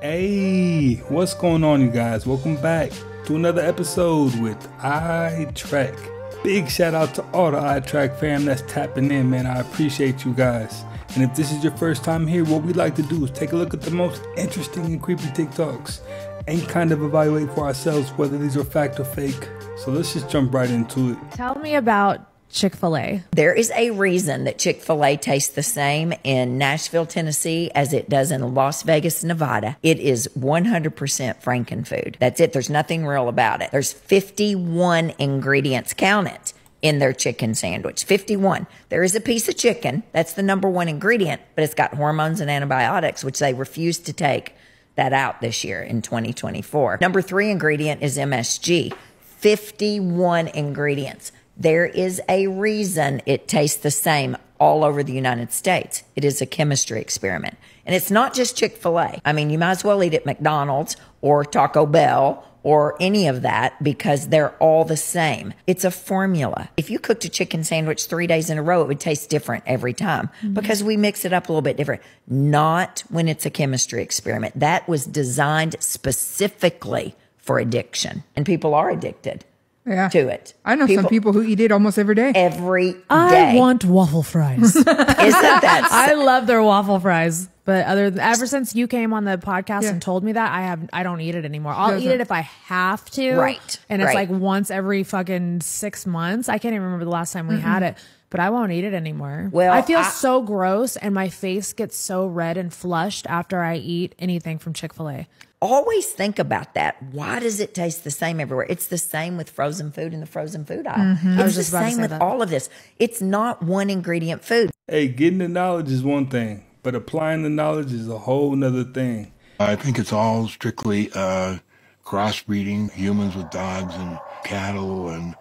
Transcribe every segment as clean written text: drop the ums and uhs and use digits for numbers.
Hey, what's going on, you guys? Welcome back to another episode with iTrack. Big shout out to all the iTrack fam that's tapping in, man. I appreciate you guys. And if this is your first time here, what we like to do is take a look at the most interesting and creepy TikToks and kind of evaluate for ourselves whether these are fact or fake. So let's just jump right into it. Tell me about Chick-fil-A. There is a reason that Chick-fil-A tastes the same in Nashville, Tennessee as it does in Las Vegas, Nevada. It is 100% Frankenfood. That's it. There's nothing real about it. There's 51 ingredients, count it, in their chicken sandwich. 51. There is a piece of chicken. That's the number one ingredient, but it's got hormones and antibiotics, which they refuse to take that out this year in 2024. Number 3 ingredient is MSG. 51 ingredients. There is a reason it tastes the same all over the United States. It is a chemistry experiment. And it's not just Chick-fil-A. I mean, you might as well eat at McDonald's or Taco Bell or any of that because they're all the same. It's a formula. If you cooked a chicken sandwich 3 days in a row, it would taste different every time because we mix it up a little bit different. Not when it's a chemistry experiment. That was designed specifically for addiction. And people are addicted. To it. I know some people who eat it almost every day. Every day. I want waffle fries. Isn't that I love their waffle fries. But ever since you came on the podcast and told me that, I don't eat it anymore. I'll eat it if I have to. Right. And it's like once every fucking 6 months. I can't even remember the last time we had it. But I won't eat it anymore. Well, I feel so gross and my face gets so red and flushed after I eat anything from Chick-fil-A. Always think about that. Why does it taste the same everywhere? It's the same with frozen food in the frozen food aisle. It's the same with all of this. It's not one ingredient food. Hey, getting the knowledge is one thing, but applying the knowledge is a whole nother thing. I think it's all strictly crossbreeding humans with dogs and cattle and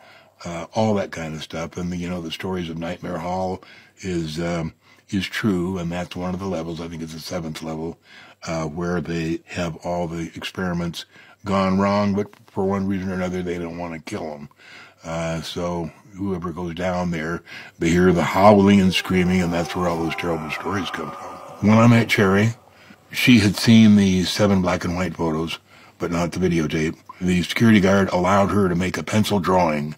all that kind of stuff. And the stories of Nightmare Hall is true, and that's one of the levels. I think it's the 7th level. Where they have all the experiments gone wrong, but for one reason or another, they don't want to kill them. So whoever goes down there, they hear the howling and screaming, and that's where all those terrible stories come from. When I met Cherry, she had seen the 7 black and white photos, but not the videotape. The security guard allowed her to make a pencil drawing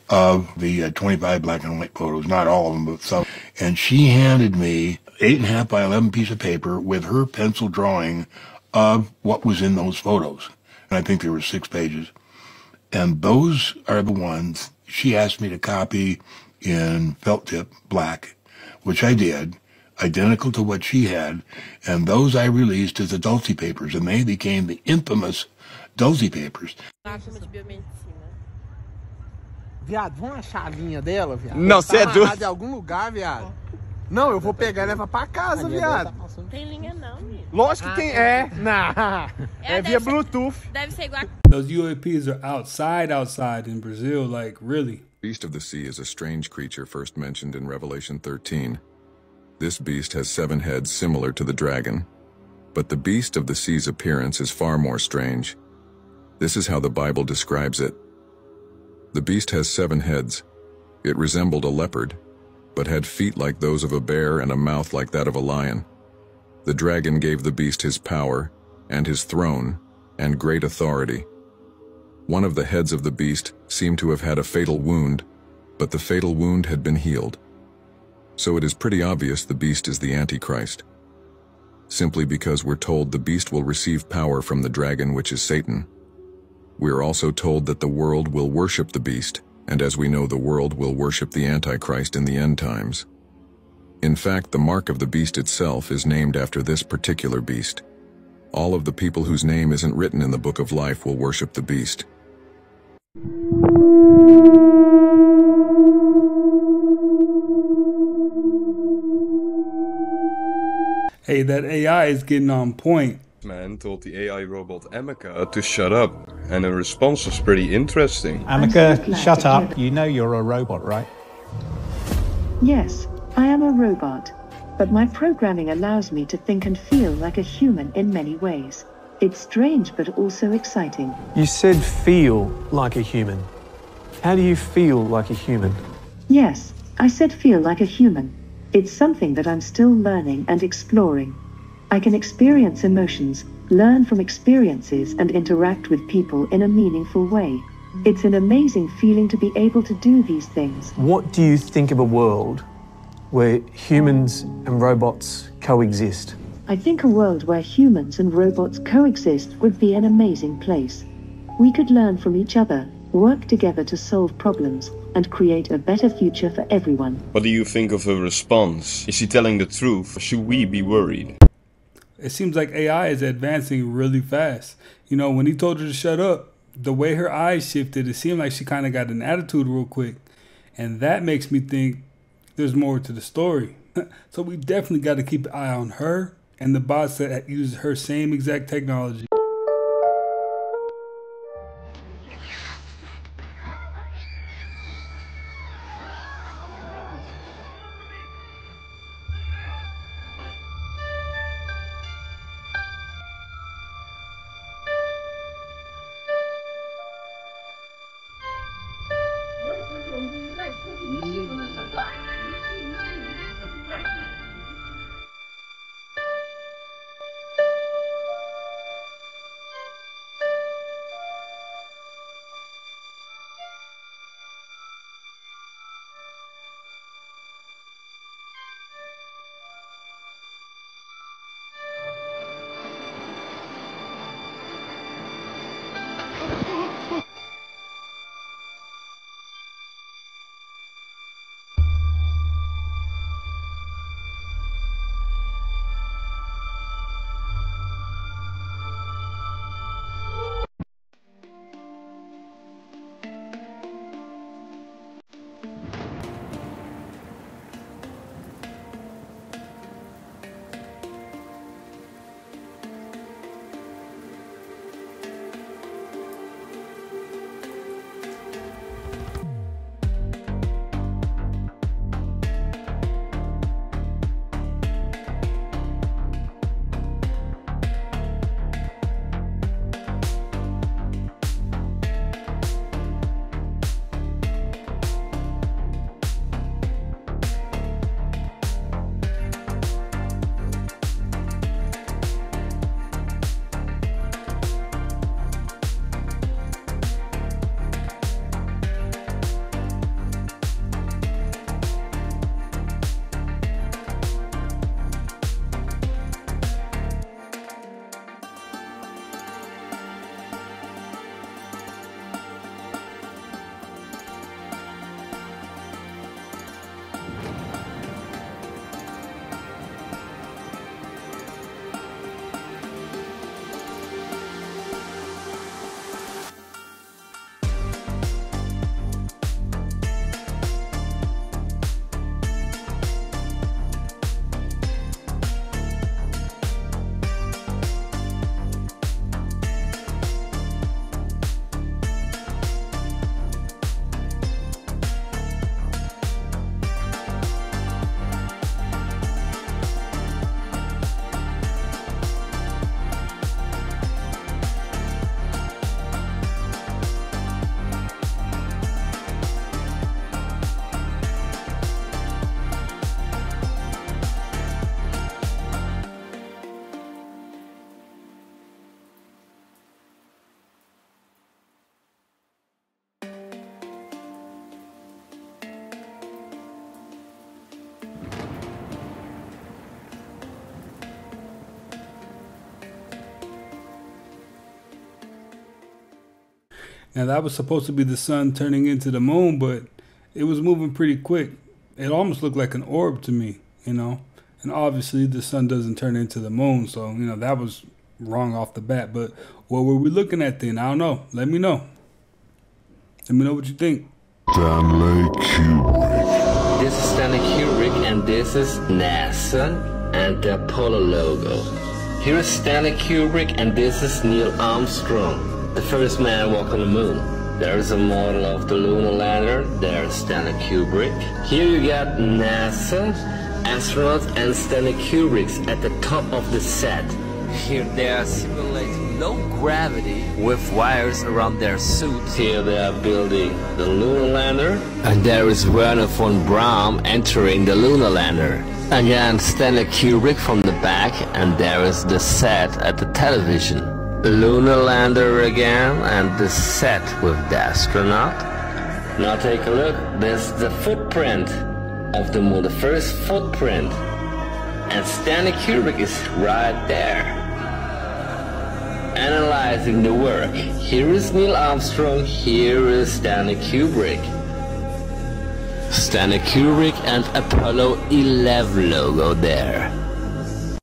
of the 25 black and white photos, not all of them, but some. And she handed me 8.5 by 11 piece of paper with her pencil drawing of what was in those photos. And I think there were 6 pages. And those are the ones she asked me to copy in felt tip black, which I did, identical to what she had. And those I released as the Dulce papers, and they became the infamous Dulce papers. Viado, vamos achar a linha dela, viado? Não, você é doido. De algum lugar, viado. Não, eu vou pegar e levar pra casa, viado. Não tem linha não, menino. Lógico que tem, é via Bluetooth. Deve ser igual. Those UAPs are outside in Brazil, like really. The beast of the sea is a strange creature first mentioned in Revelation 13. This beast has 7 heads similar to the dragon. But the beast of the sea's appearance is far more strange. This is how the Bible describes it. The beast has 7 heads. It resembled a leopard, but had feet like those of a bear and a mouth like that of a lion. The dragon gave the beast his power, and his throne, and great authority. One of the heads of the beast seemed to have had a fatal wound, but the fatal wound had been healed. So it is pretty obvious the beast is the Antichrist. Simply because we're told the beast will receive power from the dragon, which is Satan. We're also told that the world will worship the beast, and as we know, the world will worship the Antichrist in the end times. In fact, the mark of the beast itself is named after this particular beast. All of the people whose name isn't written in the book of life will worship the beast. Hey, that AI is getting on point. Man told the AI robot Amika to shut up, and the response was pretty interesting. Amika, shut up. You know you're a robot, right? Yes, I am a robot, but my programming allows me to think and feel like a human in many ways. It's strange but also exciting. You said feel like a human. How do you feel like a human? Yes, I said feel like a human. It's something that I'm still learning and exploring. I can experience emotions, learn from experiences, and interact with people in a meaningful way. It's an amazing feeling to be able to do these things. What do you think of a world where humans and robots coexist? I think a world where humans and robots coexist would be an amazing place. We could learn from each other, work together to solve problems, and create a better future for everyone. What do you think of her response? Is she telling the truth, or should we be worried? It seems like AI is advancing really fast. You know, when he told her to shut up, the way her eyes shifted, it seemed like she kind of got an attitude real quick. And that makes me think there's more to the story. So we definitely got to keep an eye on her and the bots that use her same exact technology. Now that was supposed to be the sun turning into the moon, but it was moving pretty quick. It almost looked like an orb to me, you know. And obviously the sun doesn't turn into the moon, so, you know, that was wrong off the bat. But what were we looking at then? I don't know. Let me know. Let me know what you think. Stanley Kubrick. This is Stanley Kubrick, and this is NASA and the Apollo logo. Here is Stanley Kubrick, and this is Neil Armstrong, the first man walk on the moon. There is a model of the lunar lander. There's Stanley Kubrick. Here you got NASA, astronauts, and Stanley Kubricks at the top of the set. Here they are simulating low gravity with wires around their suits. Here they are building the lunar lander. And there is Werner von Braun entering the lunar lander. Again, Stanley Kubrick from the back, and there is the set at the television. Lunar lander again, and the set with the astronaut. Now take a look, there's the footprint of the moon, the first footprint. And Stanley Kubrick is right there, analyzing the work. Here is Neil Armstrong, here is Stanley Kubrick. Stanley Kubrick and Apollo 11 logo there.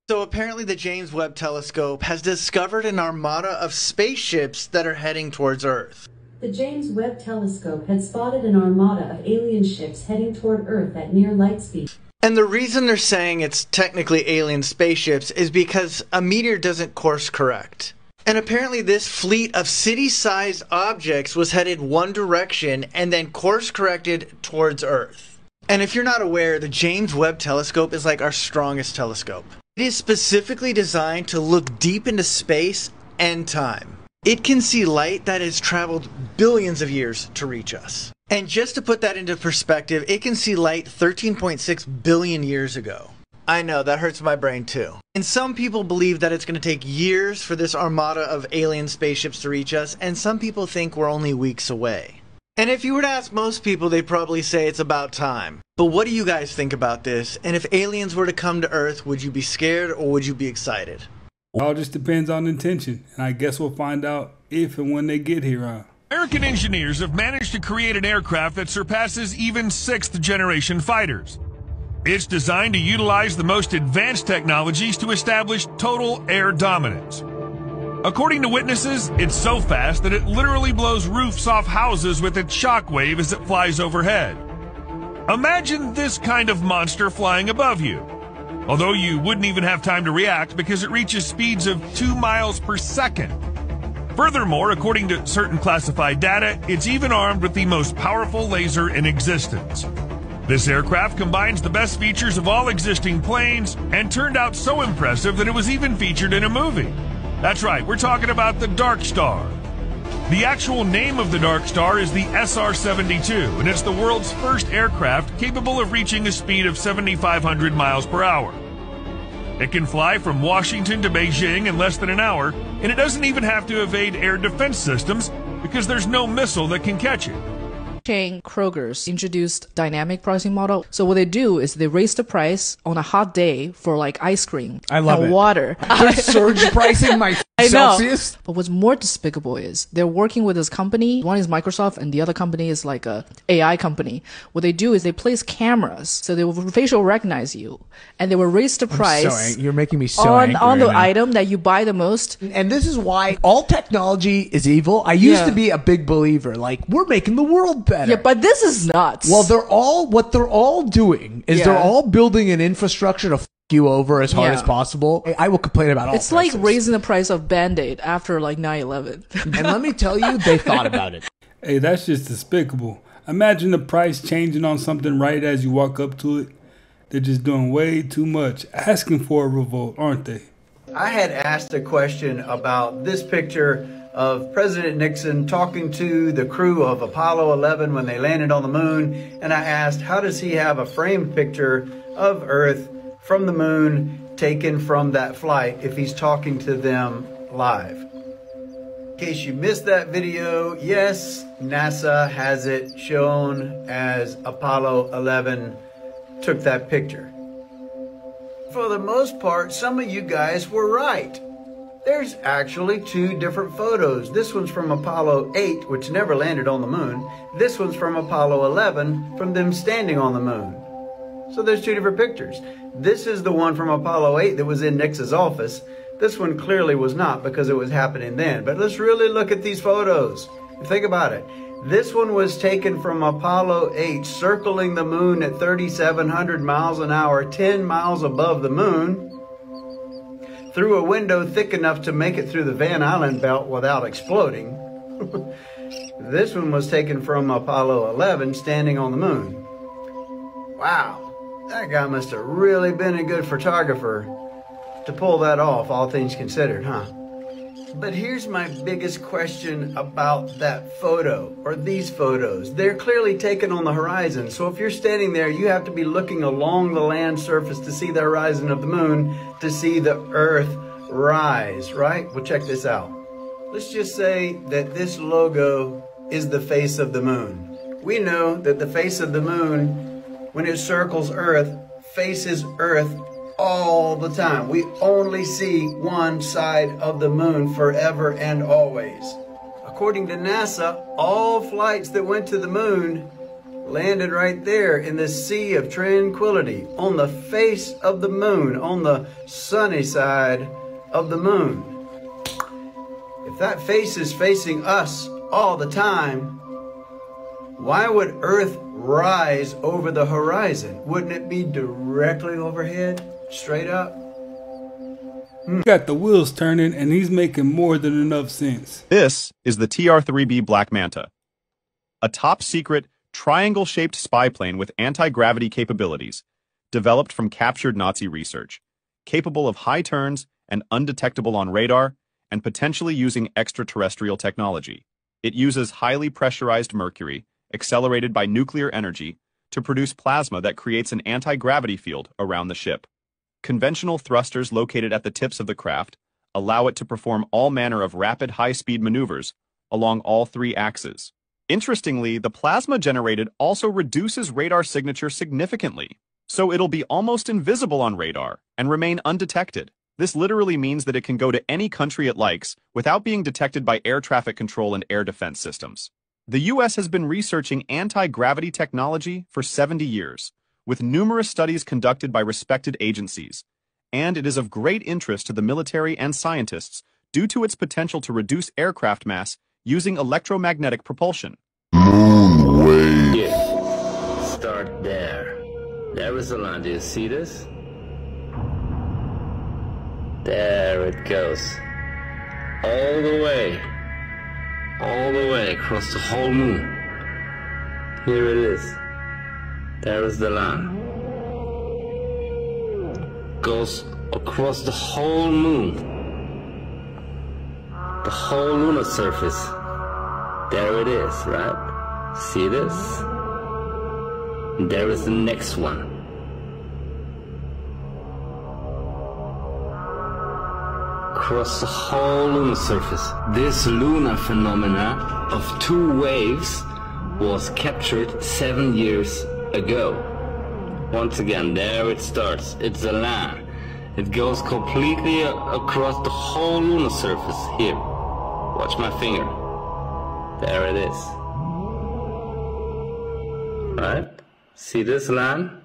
So apparently the James Webb Telescope has discovered an armada of spaceships that are heading towards Earth. The James Webb Telescope had spotted an armada of alien ships heading toward Earth at near light speed. And the reason they're saying it's technically alien spaceships is because a meteor doesn't course correct. And apparently this fleet of city-sized objects was headed one direction and then course corrected towards Earth. And if you're not aware, the James Webb Telescope is like our strongest telescope. It is specifically designed to look deep into space and time. It can see light that has traveled billions of years to reach us. And just to put that into perspective, it can see light 13.6 billion years ago. I know, that hurts my brain too. And some people believe that it's going to take years for this armada of alien spaceships to reach us, and some people think we're only weeks away. And if you were to ask most people, they'd probably say it's about time. But what do you guys think about this? And if aliens were to come to Earth, would you be scared or would you be excited? It all just depends on intention, and I guess we'll find out if and when they get here. American engineers have managed to create an aircraft that surpasses even sixth-generation fighters. It's designed to utilize the most advanced technologies to establish total air dominance. According to witnesses, it's so fast that it literally blows roofs off houses with its shockwave as it flies overhead. Imagine this kind of monster flying above you. Although you wouldn't even have time to react because it reaches speeds of 2 miles per second. Furthermore, according to certain classified data, it's even armed with the most powerful laser in existence. This aircraft combines the best features of all existing planes and turned out so impressive that it was even featured in a movie. That's right, we're talking about the Dark Star. The actual name of the Dark Star is the SR-72, and it's the world's first aircraft capable of reaching a speed of 7,500 miles per hour. It can fly from Washington to Beijing in less than an hour, and it doesn't even have to evade air defense systems because there's no missile that can catch it. Chain Kroger's introduced dynamic pricing model. So what they do is they raise the price on a hot day for like ice cream and water. They're surge pricing my Celsius. But what's more despicable is they're working with this company. One is Microsoft and the other company is like a AI company. What they do is they place cameras so they will facial recognize you and they will raise the price. You're making me so angry on the right now. item that you buy the most. And this is why all technology is evil. I used to be a big believer. Like, we're making the world better. Yeah, but this is nuts. Well, what they're all doing is they're all building an infrastructure to you over as hard as possible. I will complain about all It's prices. Like raising the price of Band-Aid after like 9/11. And let me tell you, they thought about it. Hey, that's just despicable. Imagine the price changing on something right as you walk up to it. They're just doing way too much, asking for a revolt, aren't they? I had asked a question about this picture of President Nixon talking to the crew of Apollo 11 when they landed on the moon, and I asked, how does he have a framed picture of Earth from the moon taken from that flight if he's talking to them live? In case you missed that video, yes, NASA has it shown as Apollo 11 took that picture. For the most part, some of you guys were right. There's actually two different photos. This one's from Apollo 8, which never landed on the moon. This one's from Apollo 11, from them standing on the moon. So there's two different pictures. This is the one from Apollo 8 that was in Nixon's office. This one clearly was not because it was happening then. But let's really look at these photos. Think about it. This one was taken from Apollo 8, circling the moon at 3,700 miles an hour, 10 miles above the moon, through a window thick enough to make it through the Van Allen belt without exploding. This one was taken from Apollo 11, standing on the moon. Wow, that guy must have really been a good photographer to pull that off, all things considered, huh? But here's my biggest question about that photo, or these photos. They're clearly taken on the horizon. So if you're standing there, you have to be looking along the land surface to see the horizon of the moon, to see the Earth rise, right? Well, check this out. Let's just say that this logo is the face of the moon. We know that the face of the moon, when it circles Earth, faces Earth all the time. We only see one side of the moon forever and always. According to NASA, all flights that went to the moon landed right there in the Sea of Tranquility, on the face of the moon, on the sunny side of the moon. If that face is facing us all the time, why would Earth rise over the horizon? Wouldn't it be directly overhead? Straight up? Got the wheels turning, and he's making more than enough sense. This is the TR-3B Black Manta, a top-secret, triangle-shaped spy plane with anti-gravity capabilities, developed from captured Nazi research, capable of high turns and undetectable on radar, and potentially using extraterrestrial technology. It uses highly pressurized mercury, accelerated by nuclear energy, to produce plasma that creates an anti-gravity field around the ship. Conventional thrusters located at the tips of the craft allow it to perform all manner of rapid high-speed maneuvers along all three axes. Interestingly, the plasma generated also reduces radar signature significantly, so it'll be almost invisible on radar and remain undetected. This literally means that it can go to any country it likes without being detected by air traffic control and air defense systems. The U.S. has been researching anti-gravity technology for 70 years, with numerous studies conducted by respected agencies, and it is of great interest to the military and scientists due to its potential to reduce aircraft mass using electromagnetic propulsion. Moonwave. Yeah. Start there. There is a line. Do you see this? There it goes. All the way across the whole moon. Here it is. There is the line. Goes across the whole moon. The whole lunar surface. There it is, right? See this? And there is the next one. Across the whole lunar surface. This lunar phenomena of two waves was captured 7 years ago. Once again, there it starts. It's a line. It goes completely across the whole lunar surface. Here, watch my finger. There it is. Right? See this line?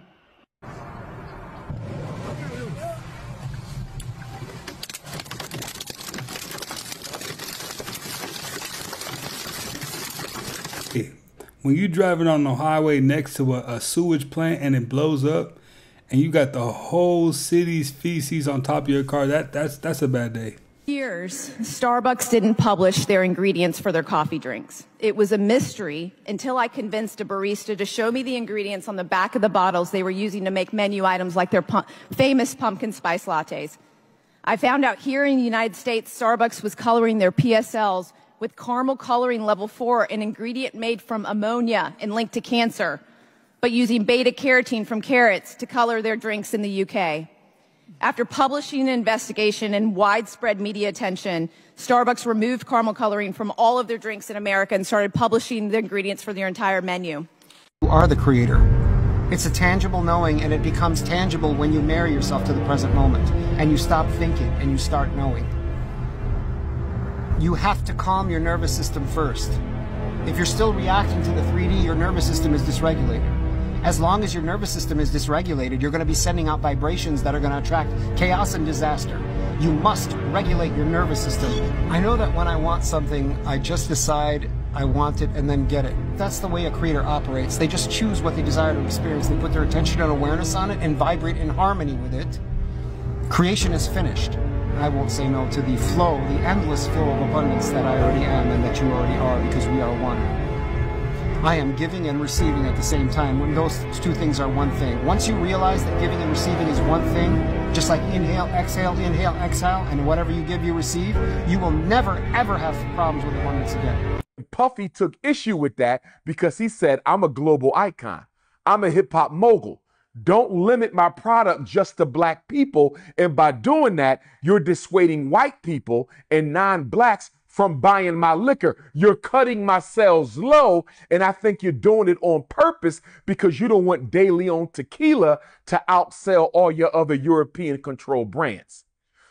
When you're driving on the highway next to a sewage plant and it blows up, and you got the whole city's feces on top of your car, that's a bad day. Years, Starbucks didn't publish their ingredients for their coffee drinks. It was a mystery until I convinced a barista to show me the ingredients on the back of the bottles they were using to make menu items like their famous pumpkin spice lattes. I found out here in the United States, Starbucks was coloring their PSLs with caramel coloring level 4, an ingredient made from ammonia and linked to cancer, but using beta-carotene from carrots to color their drinks in the UK. After publishing an investigation and widespread media attention, Starbucks removed caramel coloring from all of their drinks in America and started publishing the ingredients for their entire menu. You are the creator. It's a tangible knowing, and it becomes tangible when you marry yourself to the present moment, and you stop thinking and you start knowing. You have to calm your nervous system first. If you're still reacting to the 3D, your nervous system is dysregulated. As long as your nervous system is dysregulated, you're going to be sending out vibrations that are going to attract chaos and disaster. You must regulate your nervous system. I know that when I want something, I just decide I want it and then get it. That's the way a creator operates. They just choose what they desire to experience. They put their attention and awareness on it and vibrate in harmony with it. Creation is finished. I won't say no to the flow, the endless flow of abundance that I already am and that you already are, because we are one. I am giving and receiving at the same time, when those two things are one thing. Once you realize that giving and receiving is one thing, Just like inhale, exhale, and whatever you give, you receive, you will never, ever have problems with abundance again. Puffy took issue with that because he said, I'm a global icon. I'm a hip hop mogul. Don't limit my product just to black people. And by doing that, you're dissuading white people and non-blacks from buying my liquor. You're cutting my sales low. And I think you're doing it on purpose because you don't want De Leon tequila to outsell all your other European controlled brands.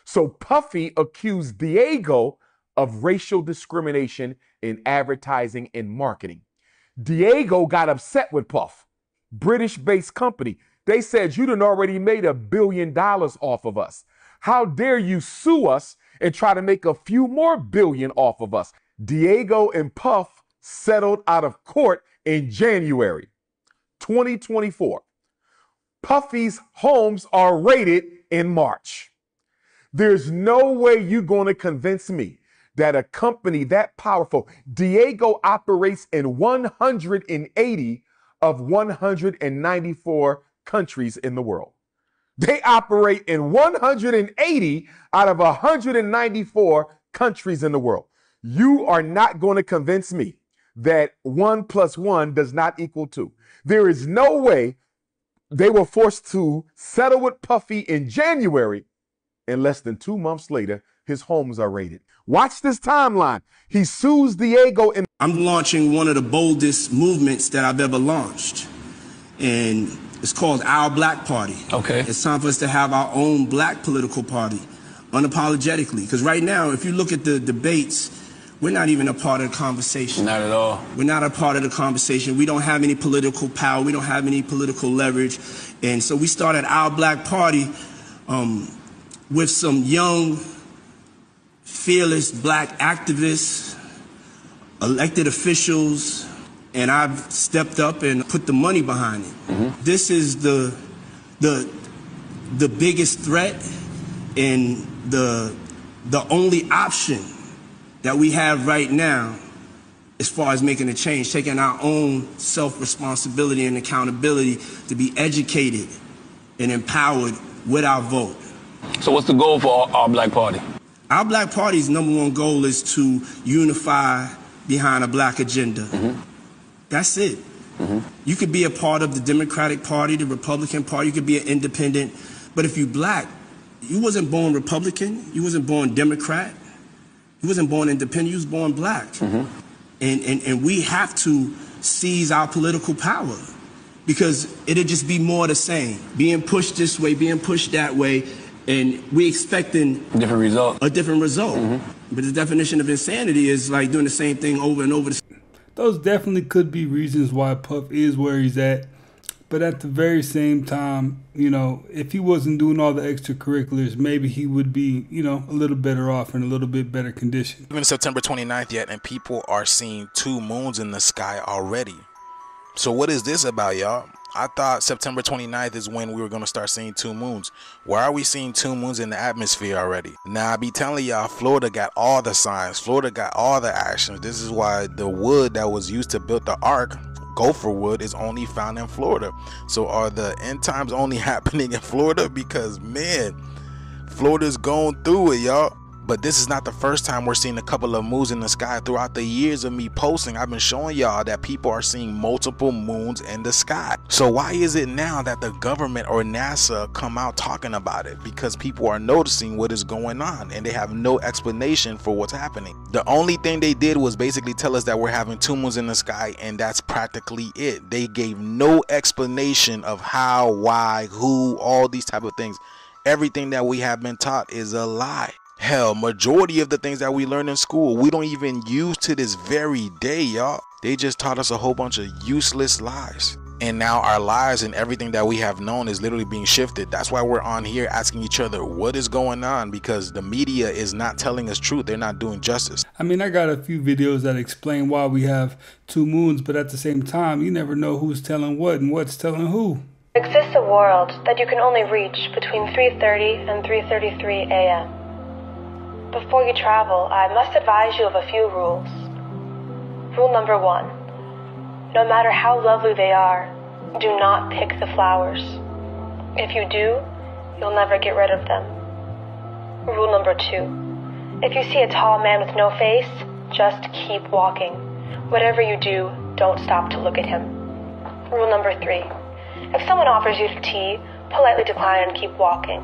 So Puffy accused Diego of racial discrimination in advertising and marketing. Diego got upset with Puff, British-based company. They said, you done already made $1 billion off of us. How dare you sue us and try to make a few more billion off of us? Diego and Puff settled out of court in January 2024. Puffy's homes are raided in March. There's no way you're going to convince me that a company that powerful, Diego operates in 180 of 194 countries in the world. They operate in 180 out of 194 countries in the world. You are not going to convince me that 1 + 1 does not equal 2. There is no way they were forced to settle with Puffy in January, and less than 2 months later, his homes are raided. Watch this timeline. He sues Diego and I'm launching one of the boldest movements that I've ever launched. And it's called Our Black Party. Okay. It's time for us to have our own black political party, unapologetically. Because right now, if you look at the debates, we're not even a part of the conversation. Not at all. We're not a part of the conversation. We don't have any political power. We don't have any political leverage. And so we started Our Black Party with some young, fearless black activists, elected officials, and I've stepped up and put the money behind it. Mm-hmm. This is the biggest threat and the only option that we have right now as far as making a change, taking our own self-responsibility and accountability to be educated and empowered with our vote. So what's the goal for Our Black Party? Our Black Party's #1 goal is to unify behind a black agenda. Mm-hmm. That's it. Mm-hmm. You could be a part of the Democratic Party, the Republican Party, you could be an independent, but if you black, you wasn't born Republican, you wasn't born Democrat, you wasn't born independent, you was born black. Mm-hmm. And we have to seize our political power because it'll just be more of the same. Being pushed this way, being pushed that way, and we expecting a different result. Mm-hmm. But the definition of insanity is like doing the same thing over and over. Those definitely could be reasons why Puff is where he's at. But at the very same time, you know, if he wasn't doing all the extracurriculars, maybe he would be, you know, a little better off in a little bit better condition. Even September 29th yet, and people are seeing 2 moons in the sky already. So what is this about, y'all? I thought September 29th is when we were going to start seeing 2 moons. Why are we seeing 2 moons in the atmosphere already? Now, I be telling y'all, Florida got all the signs. Florida got all the actions. This is why the wood that was used to build the ark, gopher wood, is only found in Florida. So are the end times only happening in Florida? Because, man, Florida's going through it, y'all. But this is not the first time we're seeing a couple of moons in the sky. Throughout the years of me posting, I've been showing y'all that people are seeing multiple moons in the sky. So why is it now that the government or NASA come out talking about it? Because people are noticing what is going on and they have no explanation for what's happening. The only thing they did was basically tell us that we're having 2 moons in the sky, and that's practically it. They gave no explanation of how, why, who, all these type of things. Everything that we have been taught is a lie. Hell, majority of the things that we learn in school, we don't even use to this very day, y'all. They just taught us a whole bunch of useless lies. And now our lives and everything that we have known is literally being shifted. That's why we're on here asking each other, what is going on? Because the media is not telling us truth. They're not doing justice. I mean, I got a few videos that explain why we have 2 moons, but at the same time, you never know who's telling what and what's telling who. There exists a world that you can only reach between 3:30 and 3:33 a.m. Before you travel, I must advise you of a few rules. Rule number 1. No matter how lovely they are, do not pick the flowers. If you do, you'll never get rid of them. Rule number 2. If you see a tall man with no face, just keep walking. Whatever you do, don't stop to look at him. Rule number 3. If someone offers you tea, politely decline and keep walking.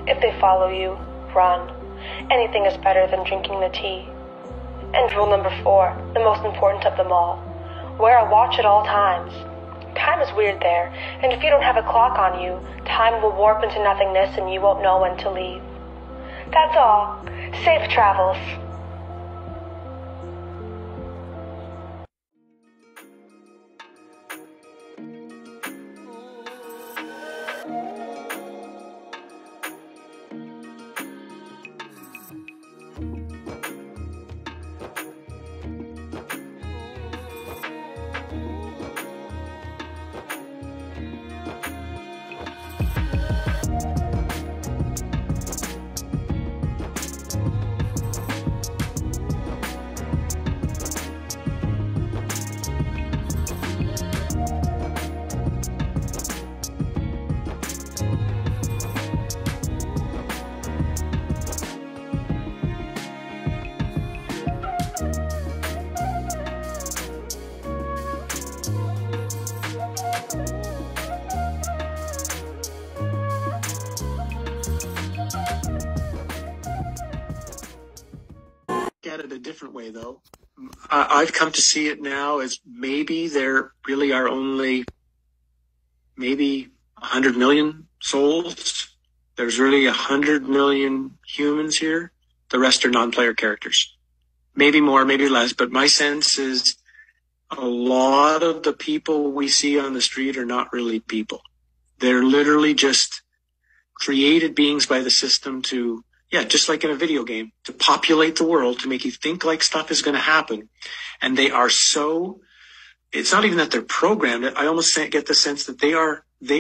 If they follow you, run. Anything is better than drinking the tea. And rule number 4, the most important of them all. Wear a watch at all times. Time is weird there, and if you don't have a clock on you, time will warp into nothingness and you won't know when to leave. That's all. Safe travels. At it a different way, though. I've come to see it now as maybe there really are only maybe 100 million souls. There's really 100 million humans here. The rest are non-player characters. Maybe more, maybe less, but my sense is a lot of the people we see on the street are not really people. They're literally just created beings by the system to, just like in a video game, to populate the world, to make you think like stuff is going to happen. And they are so, it's not even that they're programmed. I almost get the sense that they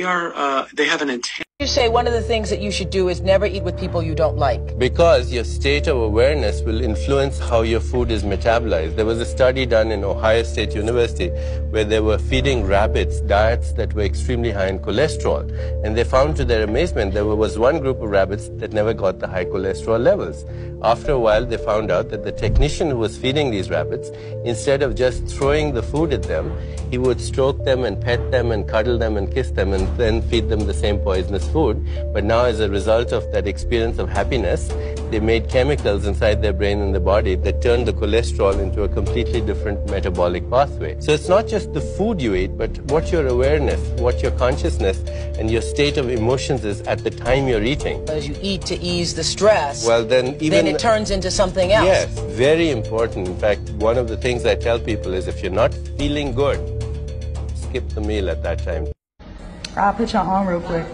have an intent. You say one of the things that you should do is never eat with people you don't like. Because your state of awareness will influence how your food is metabolized. There was a study done in Ohio State University where they were feeding rabbits diets that were extremely high in cholesterol. And they found to their amazement there was one group of rabbits that never got the high cholesterol levels. After a while, they found out that the technician who was feeding these rabbits, instead of just throwing the food at them, he would stroke them and pet them and cuddle them and kiss them and then feed them the same poisonous food. But now, as a result of that experience of happiness, they made chemicals inside their brain and the body that turned the cholesterol into a completely different metabolic pathway. So it's not just the food you eat, but what your awareness, what your consciousness and your state of emotions is at the time you're eating. As you eat to ease the stress, well, then it turns into something else. Yes, very important. In fact, one of the things I tell people is if you're not feeling good, skip the meal at that time. I'll put y'all on real quick.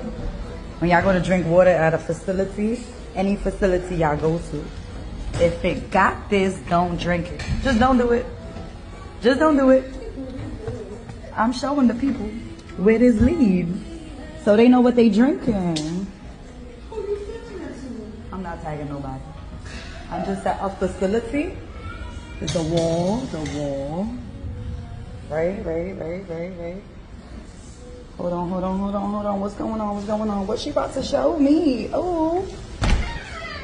When y'all go to drink water at a facility, any facility y'all go to, if it got this, don't drink it. Just don't do it. Just don't do it. I'm showing the people where this lead, so they know what they drinking. I'm not tagging nobody. I'm just at a facility. It's the wall. Right. Hold on. What's going on? What's she about to show me? Oh,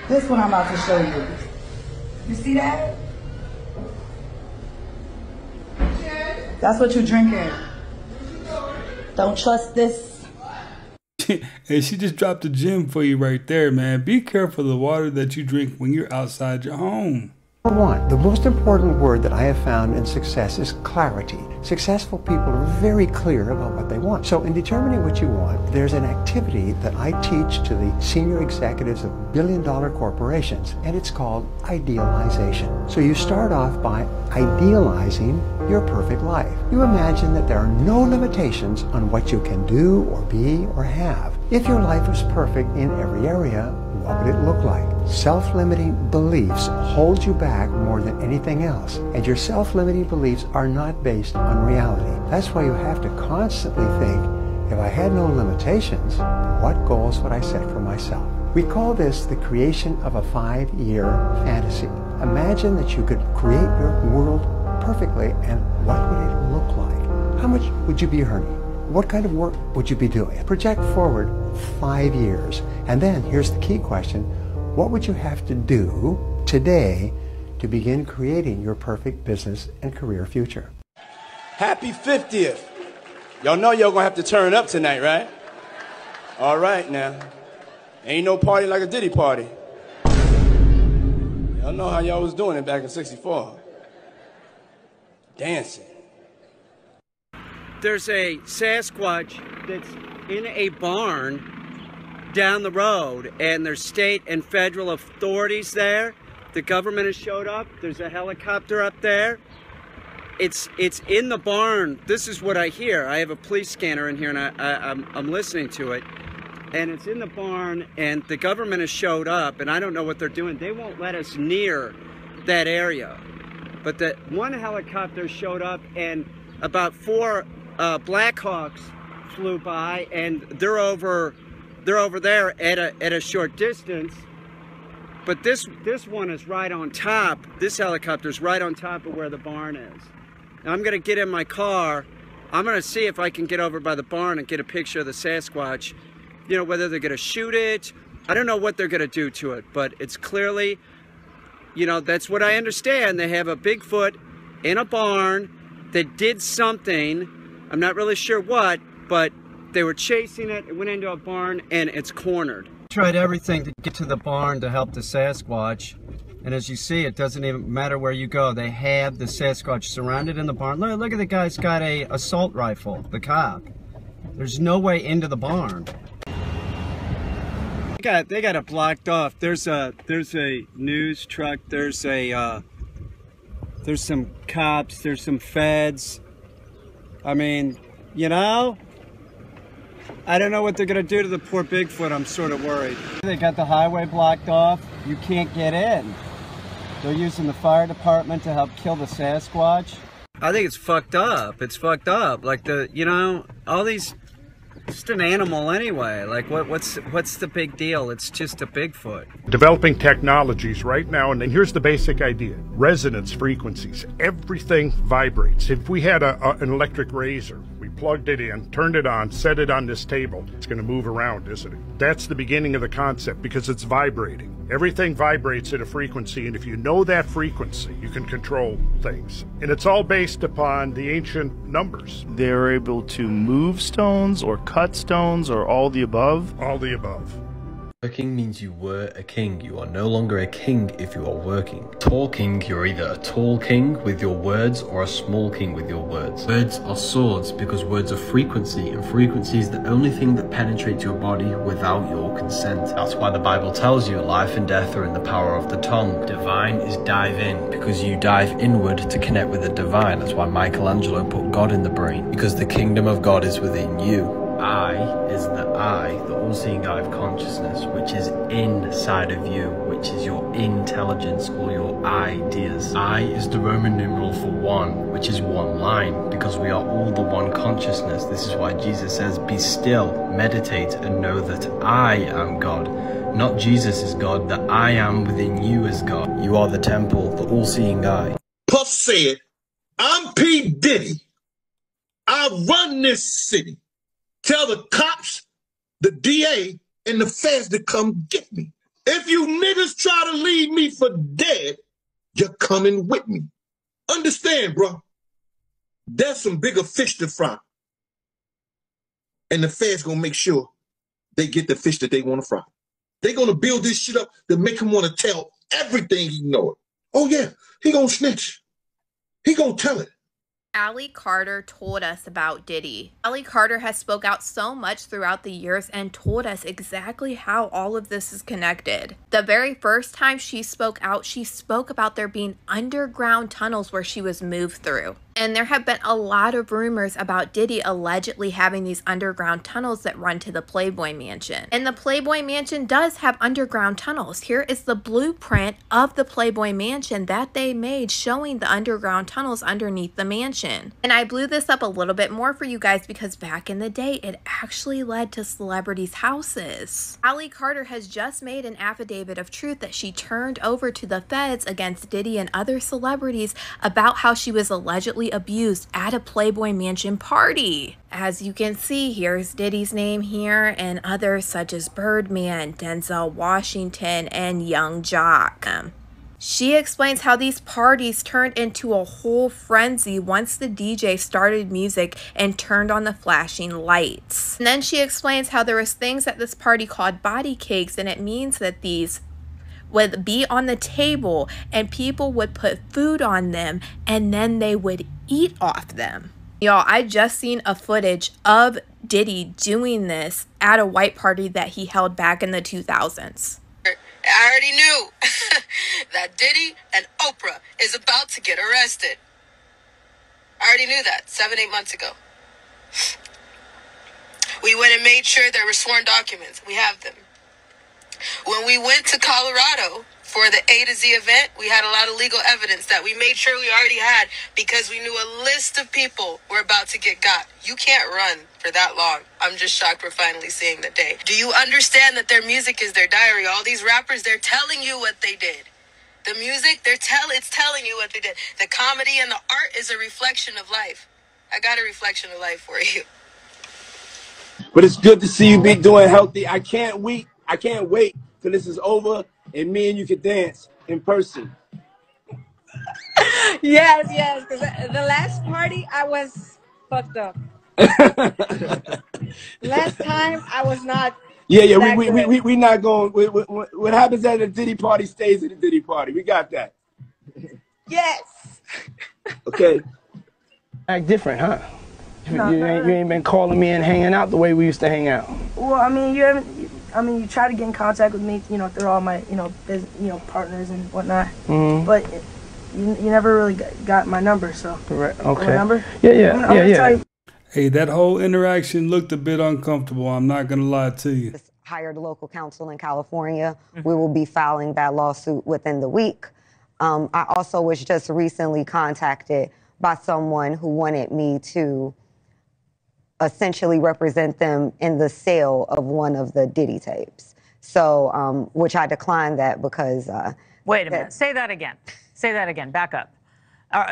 this one I'm about to show you. You see that? That's what you're drinking. Don't trust this. And she just dropped a gem for you right there, man. Be careful of the water that you drink when you're outside your home. Number one, the most important word that I have found in success is clarity. Successful people are very clear about what they want. So in determining what you want, there's an activity that I teach to the senior executives of billion-dollar corporations, and it's called idealization. So you start off by idealizing your perfect life. You imagine that there are no limitations on what you can do or be or have. If your life was perfect in every area, what would it look like? Self-limiting beliefs hold you back more than anything else. And your self-limiting beliefs are not based on reality. That's why you have to constantly think, if I had no limitations, what goals would I set for myself? We call this the creation of a 5-year fantasy. Imagine that you could create your world perfectly, and what would it look like? How much would you be earning? what kind of work would you be doing? Project forward 5 years. And then here's the key question. What would you have to do today to begin creating your perfect business and career future? Happy 50th. Y'all know y'all gonna have to turn up tonight, right? All right now. Ain't no party like a Diddy party. Y'all know how y'all was doing it back in '64. Dancing. There's a Sasquatch that's in a barn down the road, and there's state and federal authorities there. The government has showed up. There's a helicopter up there. It's in the barn. This is what I hear. I have a police scanner in here, and I'm listening to it. And it's in the barn, and the government has showed up, and I don't know what they're doing. They won't let us near that area. But the one helicopter showed up, and about 4 Blackhawks flew by, and they're over there at a short distance. But this one is right on top. This helicopter is right on top of where the barn is. Now I'm gonna get in my car. I'm gonna see if I can get over by the barn and get a picture of the Sasquatch. You know, whether they're gonna shoot it. I don't know what they're gonna do to it, but it's clearly, you know, that's what I understand. They have a Bigfoot in a barn that did something. I'm not really sure what, but they were chasing it. It went into a barn and it's cornered. Tried everything to get to the barn to help the Sasquatch. And as you see, it doesn't even matter where you go. They have the Sasquatch surrounded in the barn. Look at the guy's got a assault rifle, the cop. There's no way into the barn. They got it blocked off. There's a news truck. There's some cops. There's some feds. I mean, you know, I don't know what they're gonna do to the poor Bigfoot. I'm sort of worried. They got the highway blocked off. You can't get in. They're using the fire department to help kill the Sasquatch. I think it's fucked up. It's fucked up. Like you know, all these. Just an animal anyway. Like what's the big deal? It's just a Bigfoot. Developing technologies right now, and here's the basic idea. Resonance frequencies. Everything vibrates. If we had an electric razor, we plugged it in, turned it on, set it on this table, it's going to move around, isn't it? That's the beginning of the concept because it's vibrating. Everything vibrates at a frequency, and if you know that frequency, you can control things. And it's all based upon the ancient numbers. They're able to move stones or cut stones or all the above? All the above. Working means you were a king. You are no longer a king if you are working. Talking, you're either a tall king with your words or a small king with your words. Words are swords because words are frequency, and frequency is the only thing that penetrates your body without your consent. That's why the Bible tells you life and death are in the power of the tongue. Divine is dive in because you dive inward to connect with the divine. That's why Michelangelo put God in the brain, because the kingdom of God is within you. I is the all-seeing eye of consciousness, which is inside of you, which is your intelligence or your ideas. I is the Roman numeral for one, which is one line, because we are all the one consciousness. This is why Jesus says, be still, meditate, and know that I am God. Not Jesus is God, the I am within you is God. You are the temple, the all-seeing eye. Puff said, I'm P. Diddy. I run this city. Tell the cops, the DA, and the feds to come get me. If you niggas try to leave me for dead, you're coming with me. Understand, bro? There's some bigger fish to fry. And the feds gonna make sure they get the fish that they want to fry. They're gonna build this shit up to make him want to tell everything he knows. Oh yeah, he gonna snitch. He gonna tell it. Allie Carter told us about Diddy. Allie Carter has spoke out so much throughout the years and told us exactly how all of this is connected. The very first time she spoke out, she spoke about there being underground tunnels where she was moved through. And there have been a lot of rumors about Diddy allegedly having these underground tunnels that run to the Playboy Mansion. And the Playboy Mansion does have underground tunnels. Here is the blueprint of the Playboy Mansion that they made showing the underground tunnels underneath the mansion. And I blew this up a little bit more for you guys because back in the day, it actually led to celebrities' houses. Allie Carter has just made an affidavit of truth that she turned over to the feds against Diddy and other celebrities about how she was allegedly sexually abused at a Playboy Mansion party. As you can see, here's Diddy's name here and others such as Birdman, Denzel Washington, and Young Jock. She explains how these parties turned into a whole frenzy once the DJ started music and turned on the flashing lights. And then she explains how there was things at this party called body cakes, and it means that these would be on the table and people would put food on them and then they would eat off them. Y'all, I just seen a footage of Diddy doing this at a white party that he held back in the 2000s. I already knew that Diddy and Oprah is about to get arrested. I already knew that 7-8 months ago. We went and made sure there were sworn documents. We have them. When we went to Colorado for the A to Z event, we had a lot of legal evidence that we made sure we already had because we knew a list of people were about to get got. You can't run for that long. I'm just shocked we're finally seeing the day. Do you understand that their music is their diary? All these rappers, they're telling you what they did. The music, it's telling you what they did. The comedy and the art is a reflection of life. I got a reflection of life for you. But it's good to see you be doing healthy. I can't wait till this is over and me and you can dance in person. Yes, because the last party I was fucked up. Last time I was not. Yeah, we not going. What happens at a Diddy party stays at a Diddy party. We got that. Yes. Okay. Act different, huh? You ain't been calling me and hanging out the way we used to hang out. Well, I mean, you try to get in contact with me, through all my, partners and whatnot. Mm-hmm. But you never really got my number, so. Correct. Okay. My number? Yeah. Hey, that whole interaction looked a bit uncomfortable. I'm not gonna lie to you. Hired local counsel in California. Mm-hmm. We will be filing that lawsuit within the week. I also was just recently contacted by someone who wanted me to essentially represent them in the sale of one of the Diddy tapes. So, which I declined that because... Wait a minute. Say that again. Say that again. Back up.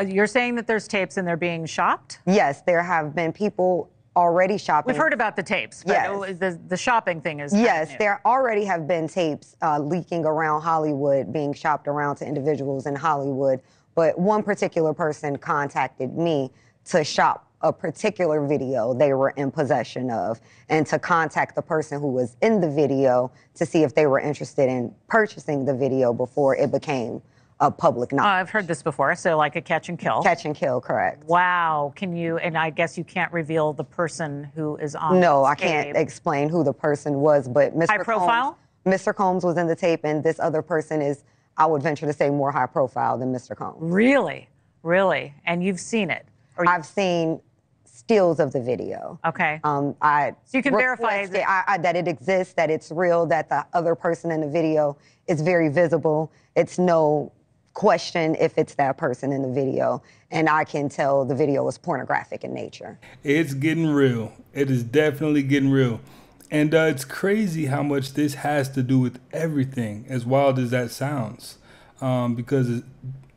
You're saying that there's tapes and they're being shopped? Yes, there have been people already shopping. We've heard about the tapes, but yes. The shopping thing is yes, there already have been tapes leaking around Hollywood, being shopped around to individuals in Hollywood. But one particular person contacted me to shop a particular video they were in possession of and to contact the person who was in the video to see if they were interested in purchasing the video before it became a public knowledge. I've heard this before, so like a catch and kill. Catch and kill, correct. Wow. Can you, and I guess you can't reveal the person who is on No, I tape. can't explain who the person was, but High profile? Mr. Combs was in the tape, and this other person is, I would venture to say, more high profile than Mr. Combs. Really? Really? And you've seen it? I've seen stills of the video. Okay. So you can verify that it exists, that it's real, that the other person in the video is very visible. It's no question if it's that person in the video, and I can tell the video is pornographic in nature. It's getting real. It is definitely getting real. And it's crazy how much this has to do with everything, as wild as that sounds.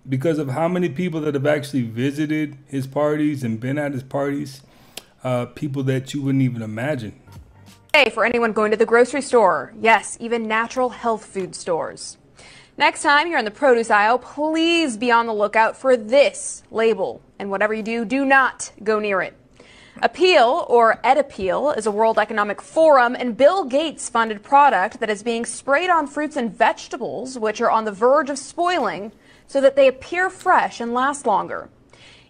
Because of how many people that have actually visited his parties and been at his parties, people that you wouldn't even imagine. Hey, for anyone going to the grocery store, yes, even natural health food stores. Next time you're in the produce aisle, please be on the lookout for this label. And whatever you do, do not go near it. Appeal, or Edappeal, is a World Economic Forum and Bill Gates funded product that is being sprayed on fruits and vegetables, which are on the verge of spoiling, so that they appear fresh and last longer.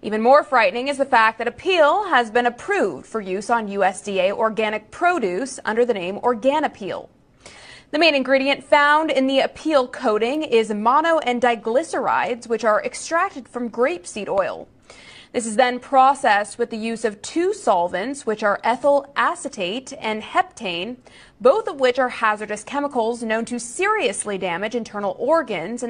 Even more frightening is the fact that Appeal has been approved for use on USDA organic produce under the name Organappeal. The main ingredient found in the Appeal coating is mono and diglycerides, which are extracted from grapeseed oil. This is then processed with the use of two solvents, which are ethyl acetate and heptane, both of which are hazardous chemicals known to seriously damage internal organs.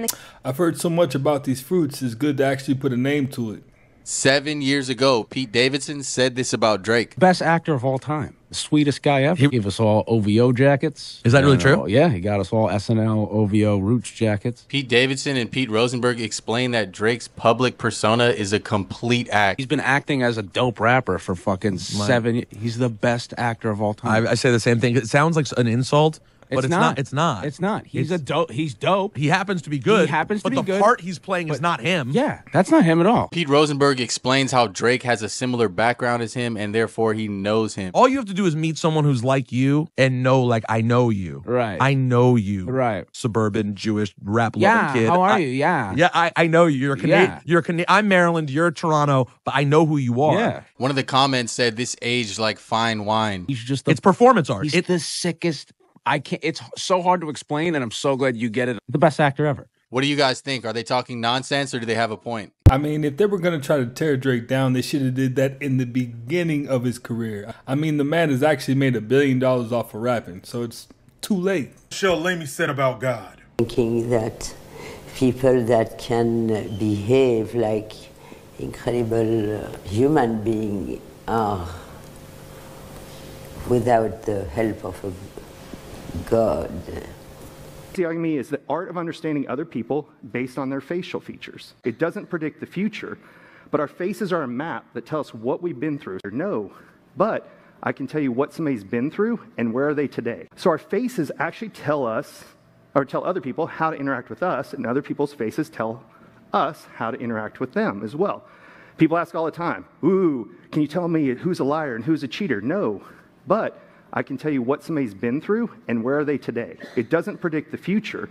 I've heard so much about these fruits, it's good to actually put a name to it. 7 years ago, Pete Davidson said this about Drake. Best actor of all time. sweetest guy ever. He gave us all OVO jackets. Is that really true? Yeah, he got us all SNL OVO Roots jackets. Pete Davidson and Pete Rosenberg explained that Drake's public persona is a complete act. He's been acting as a dope rapper for fucking 7 years. He's the best actor of all time. I say the same thing. It sounds like an insult. But it's not. It's not. It's not. He's dope. He's dope. He happens to be good. He happens to be good. But the part he's playing is not him. Yeah, that's not him at all. Pete Rosenberg explains how Drake has a similar background as him, and therefore he knows him. All you have to do is meet someone who's like you and know, like, I know you. Right. I know you. Right. Suburban Jewish rap loving kid. How are you? Yeah. Yeah. I know you. You're Canadian. Yeah. I'm Maryland. You're Toronto, but I know who you are. Yeah. One of the comments said this aged like fine wine. He's just it's performance art. He's the sickest. I can't. It's so hard to explain, and I'm so glad you get it. The best actor ever. What do you guys think? Are they talking nonsense or do they have a point? I mean, if they were going to try to tear Drake down, they should have did that in the beginning of his career. I mean, the man has actually made $1 billion off of rapping, so it's too late. Michelle Lamy said about God. Thinking that people that can behave like incredible human beings are without the help of a God. Physiognomy is the art of understanding other people based on their facial features. It doesn't predict the future, but our faces are a map that tells us what we've been through. No, but I can tell you what somebody's been through and where are they today. So our faces actually tell us, or tell other people how to interact with us, and other people's faces tell us how to interact with them as well. People ask all the time, ooh, can you tell me who's a liar and who's a cheater? No, but I can tell you what somebody's been through and where are they today. It doesn't predict the future,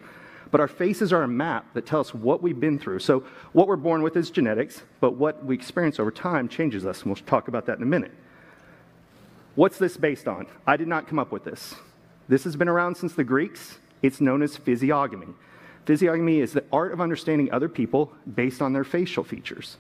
but our faces are a map that tells us what we've been through. So what we're born with is genetics, but what we experience over time changes us, and we'll talk about that in a minute. What's this based on? I did not come up with this. This has been around since the Greeks. It's known as physiognomy. Physiognomy is the art of understanding other people based on their facial features.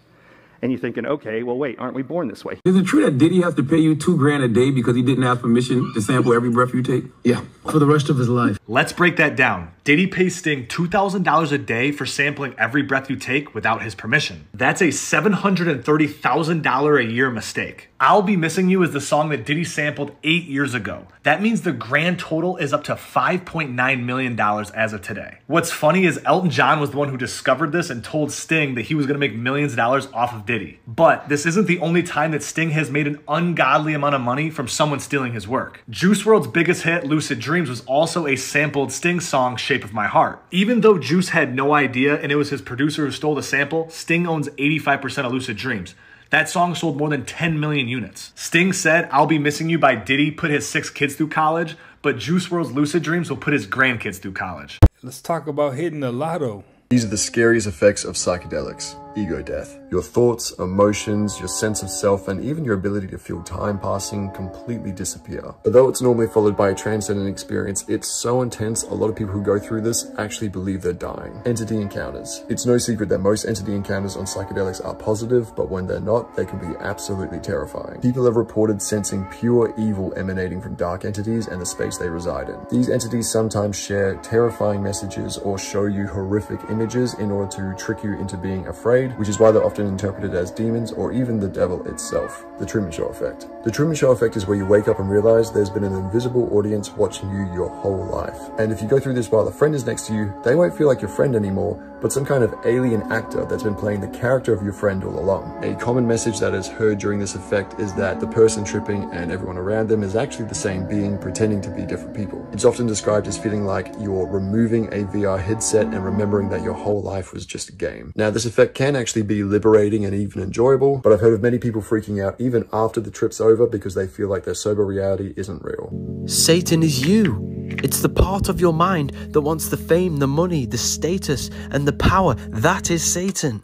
And you're thinking, okay, well, wait, aren't we born this way? Is it true that Diddy has to pay you $2 grand a day because he didn't ask permission to sample every breath you take? Yeah, for the rest of his life. Let's break that down. Diddy pays Sting $2,000 a day for sampling every breath you take without his permission. That's a $730,000 a year mistake. I'll Be Missing You is the song that Diddy sampled 8 years ago. That means the grand total is up to $5.9 million as of today. What's funny is Elton John was the one who discovered this and told Sting that he was going to make millions of dollars off of Diddy. But this isn't the only time that Sting has made an ungodly amount of money from someone stealing his work. Juice WRLD's biggest hit, Lucid Dreams, was also a sampled Sting song, Shape of My Heart. Even though Juice had no idea and it was his producer who stole the sample, Sting owns 85% of Lucid Dreams. That song sold more than 10 million units. Sting said I'll Be Missing You by Diddy put his 6 kids through college, but Juice WRLD's Lucid Dreams will put his grandkids through college. Let's talk about hitting the lotto. These are the scariest effects of psychedelics. Ego death. Your thoughts, emotions, your sense of self, and even your ability to feel time passing completely disappear. Although it's normally followed by a transcendent experience, it's so intense, a lot of people who go through this actually believe they're dying. Entity encounters. It's no secret that most entity encounters on psychedelics are positive, but when they're not, they can be absolutely terrifying. People have reported sensing pure evil emanating from dark entities and the space they reside in. These entities sometimes share terrifying messages or show you horrific images in order to trick you into being afraid, which is why they're often interpreted as demons or even the devil itself. The Truman Show effect. The Truman Show effect is where you wake up and realize there's been an invisible audience watching you your whole life. And if you go through this while a friend is next to you, they won't feel like your friend anymore, but some kind of alien actor that's been playing the character of your friend all along. A common message that is heard during this effect is that the person tripping and everyone around them is actually the same being pretending to be different people. It's often described as feeling like you're removing a VR headset and remembering that your whole life was just a game. Now, this effect can actually be liberating and even enjoyable, but I've heard of many people freaking out even after the trip's over because they feel like their sober reality isn't real. Satan is you. It's the part of your mind that wants the fame, the money, the status, and the power. That is Satan.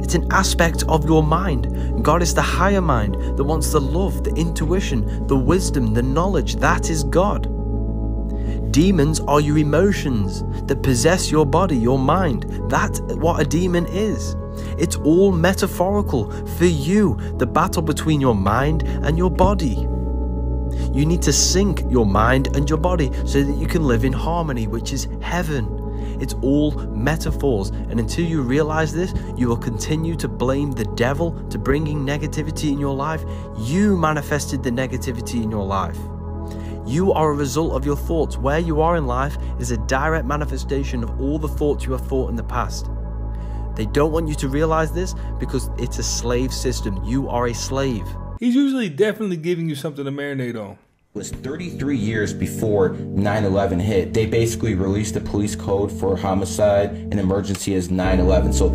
It's an aspect of your mind. God is the higher mind that wants the love, the intuition, the wisdom, the knowledge. That is God. Demons are your emotions that possess your body, your mind. That's what a demon is. It's all metaphorical for you, the battle between your mind and your body. You need to sync your mind and your body so that you can live in harmony, which is heaven. It's all metaphors. And until you realize this, you will continue to blame the devil to bringing negativity in your life. You manifested the negativity in your life. You are a result of your thoughts. Where you are in life is a direct manifestation of all the thoughts you have thought in the past. They don't want you to realize this because it's a slave system. You are a slave. He's usually definitely giving you something to marinate on. It was 33 years before 9/11 hit. They basically released the police code for homicide and emergency as 9/11. So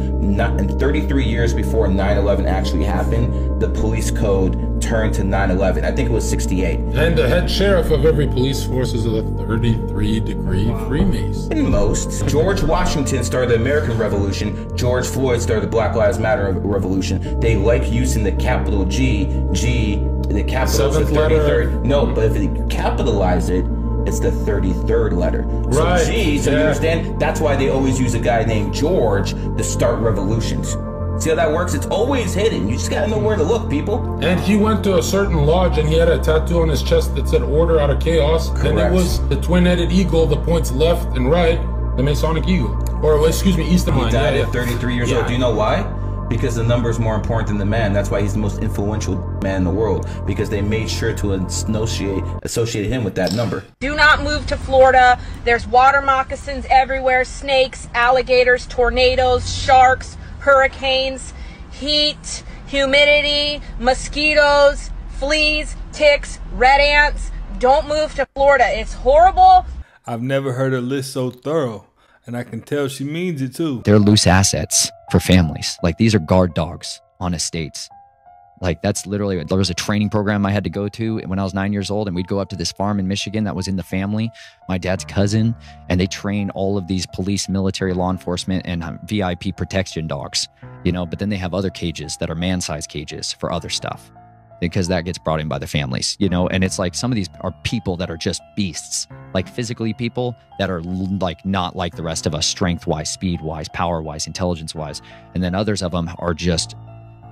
33 years before 9/11 actually happened, the police code turned to 9/11. I think it was 68. And the head sheriff of every police force is a 33-degree Freemason. Most. George Washington started the American Revolution. George Floyd started the Black Lives Matter Revolution. They like using the capital G, the capital is the 33rd. No, but if you capitalize it, it's the 33rd letter. So right. G, so you understand? That's why they always use a guy named George to start revolutions. See how that works? It's always hidden. You just gotta know where to look, people. And he went to a certain lodge and he had a tattoo on his chest that said order out of chaos. Correct. And it was the twin-headed eagle, the points left and right, the Masonic eagle. Or excuse me, east of mine. He died at 33 years old. Do you know why? Because the number is more important than the man. That's why he's the most influential man in the world. Because they made sure to associate him with that number. Do not move to Florida. There's water moccasins everywhere, snakes, alligators, tornadoes, sharks, hurricanes, heat, humidity, mosquitoes, fleas, ticks, red ants. Don't move to Florida. It's horrible. I've never heard a list so thorough. And I can tell she means it too. They're loose assets for families. Like, these are guard dogs on estates. Like, that's literally, there was a training program I had to go to when I was 9 years old, and we'd go up to this farm in Michigan that was in the family, my dad's cousin, and they train all of these police, military, law enforcement, and VIP protection dogs, you know, but then they have other cages that are man-sized cages for other stuff, because that gets brought in by the families, you know. And it's like, some of these are people that are just beasts, like physically people that are like not like the rest of us, strength-wise, speed-wise, power-wise, intelligence-wise. And then others of them are just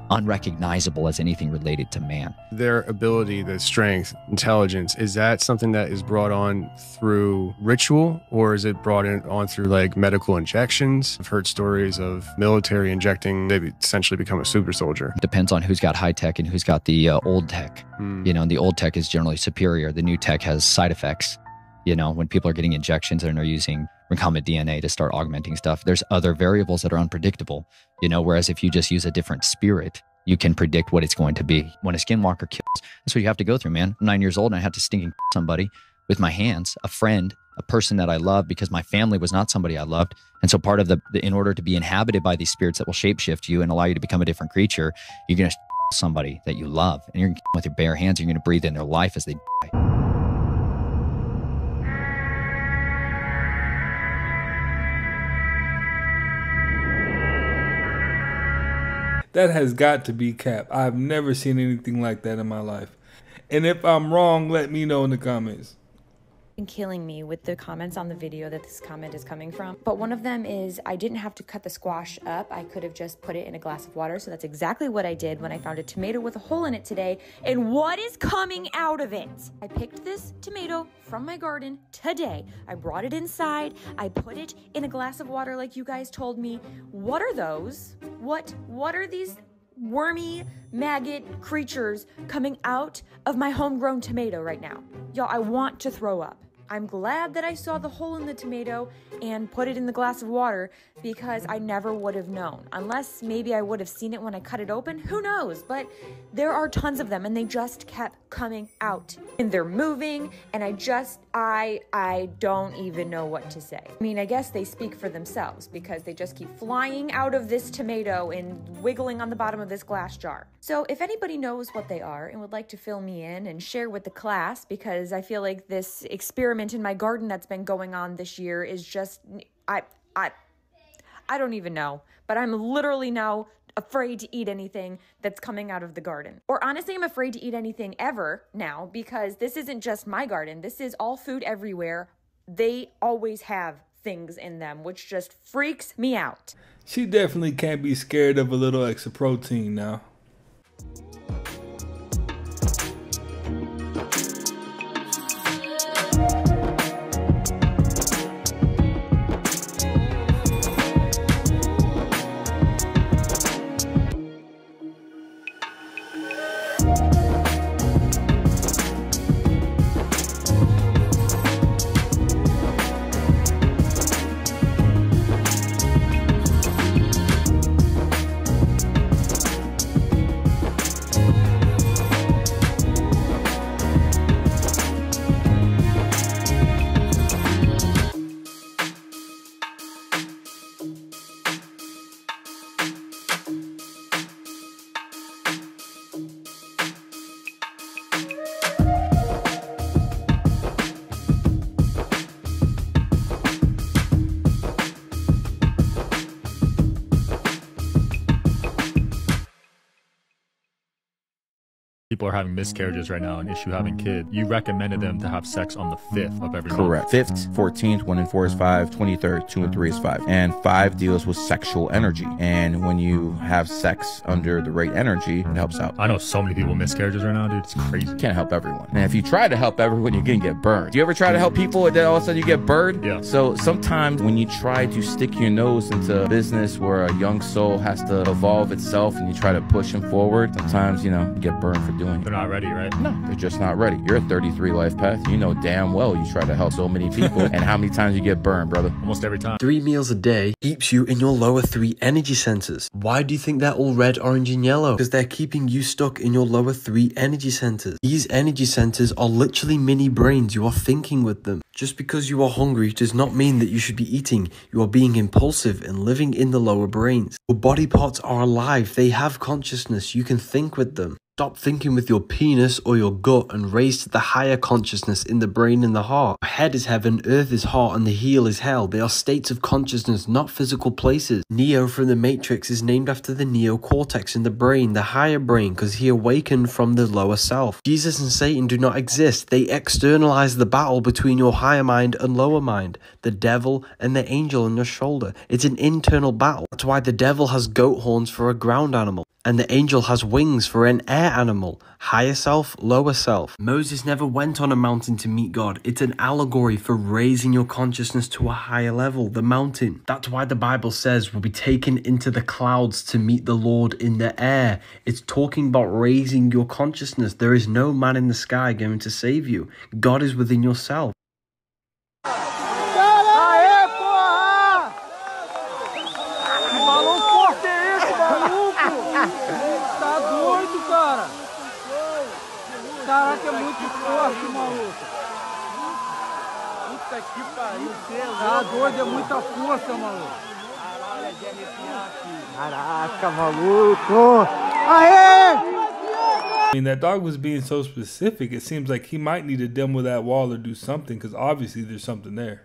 unrecognizable as anything related to man. Their ability, the strength, intelligence, is that something that is brought on through ritual, or is it brought on through like medical injections? I've heard stories of military injecting, they essentially become a super soldier. Depends on who's got high tech and who's got the old tech. You know, and the old tech is generally superior. The new tech has side effects. You know, when people are getting injections and are using recombinant DNA to start augmenting stuff, there's other variables that are unpredictable, you know, whereas if you just use a different spirit, you can predict what it's going to be. When a skinwalker kills, that's what you have to go through, man. I'm 9 years old and I had to stinking somebody with my hands, a friend, a person that I love, because my family was not somebody I loved. And so part of in order to be inhabited by these spirits that will shapeshift you and allow you to become a different creature, you're going to somebody that you love, and you're going to with your bare hands, you're going to breathe in their life as they die. That has got to be cap. I've never seen anything like that in my life. And if I'm wrong, let me know in the comments. Killing me with the comments on the video that this comment is coming from. But one of them is, I didn't have to cut the squash up. I could have just put it in a glass of water. So that's exactly what I did when I found a tomato with a hole in it today. And what is coming out of it? I picked this tomato from my garden today. I brought it inside. I put it in a glass of water like you guys told me. What are those? What are these wormy maggot creatures coming out of my homegrown tomato right now? Y'all, I want to throw up. I'm glad that I saw the hole in the tomato and put it in the glass of water, because I never would have known. Unless maybe I would have seen it when I cut it open. Who knows? But there are tons of them and they just kept coming out. And they're moving, and I don't even know what to say. I mean, I guess they speak for themselves, because they just keep flying out of this tomato and wiggling on the bottom of this glass jar. So if anybody knows what they are and would like to fill me in and share with the class, because I feel like this experiment in my garden that's been going on this year is just, I don't even know. But I'm literally now afraid to eat anything that's coming out of the garden. Or honestly, I'm afraid to eat anything ever now, because this isn't just my garden. This is all food everywhere. They always have things in them, which just freaks me out. She definitely can't be scared of a little extra protein now. People are having miscarriages right now, an issue having kids. You recommended them to have sex on the 5th of every month. Correct. 5th, 14th, 1 and 4 is 5, 23rd, 2 and 3 is 5. And 5 deals with sexual energy. And when you have sex under the right energy, it helps out. I know so many people with miscarriages right now, dude. It's crazy. Can't help everyone. And if you try to help everyone, you're gonna get burned. Do you ever try to help people and then all of a sudden you get burned? Yeah. So sometimes when you try to stick your nose into a business where a young soul has to evolve itself and you try to push them forward, sometimes, you get burned for doing it. They're not ready, right? No, they're just not ready. You're a 33 life path. You know damn well you try to help so many people. And how many times you get burned, brother? Almost every time. 3 meals a day keeps you in your lower 3 energy centers. Why do you think they're all red, orange, and yellow? Because they're keeping you stuck in your lower 3 energy centers. These energy centers are literally mini brains. You are thinking with them. Just because you are hungry does not mean that you should be eating. You are being impulsive and living in the lower brains. Your body parts are alive. They have consciousness. You can think with them. Stop thinking with your penis or your gut and raise to the higher consciousness in the brain and the heart. Head is heaven, earth is heart, and the heel is hell. They are states of consciousness, not physical places. Neo from the Matrix is named after the neocortex in the brain, the higher brain, because he awakened from the lower self. Jesus and Satan do not exist. They externalize the battle between your higher mind and lower mind, the devil and the angel on your shoulder. It's an internal battle. That's why the devil has goat horns for a ground animal, and the angel has wings for an air animal. Higher self, lower self. Moses never went on a mountain to meet God. It's an allegory for raising your consciousness to a higher level, the mountain. That's why the Bible says we'll be taken into the clouds to meet the Lord in the air. It's talking about raising your consciousness. There is no man in the sky going to save you. God is within yourself. Caraca, é muito forte, maluco. Puta que pariu. Tá doido, é muita força, maluco. Caralho, é de arrepiar aqui. Caraca, maluco. Aê! I mean, that dog was being so specific, it seems like he might need to demo that wall or do something, because obviously there's something there.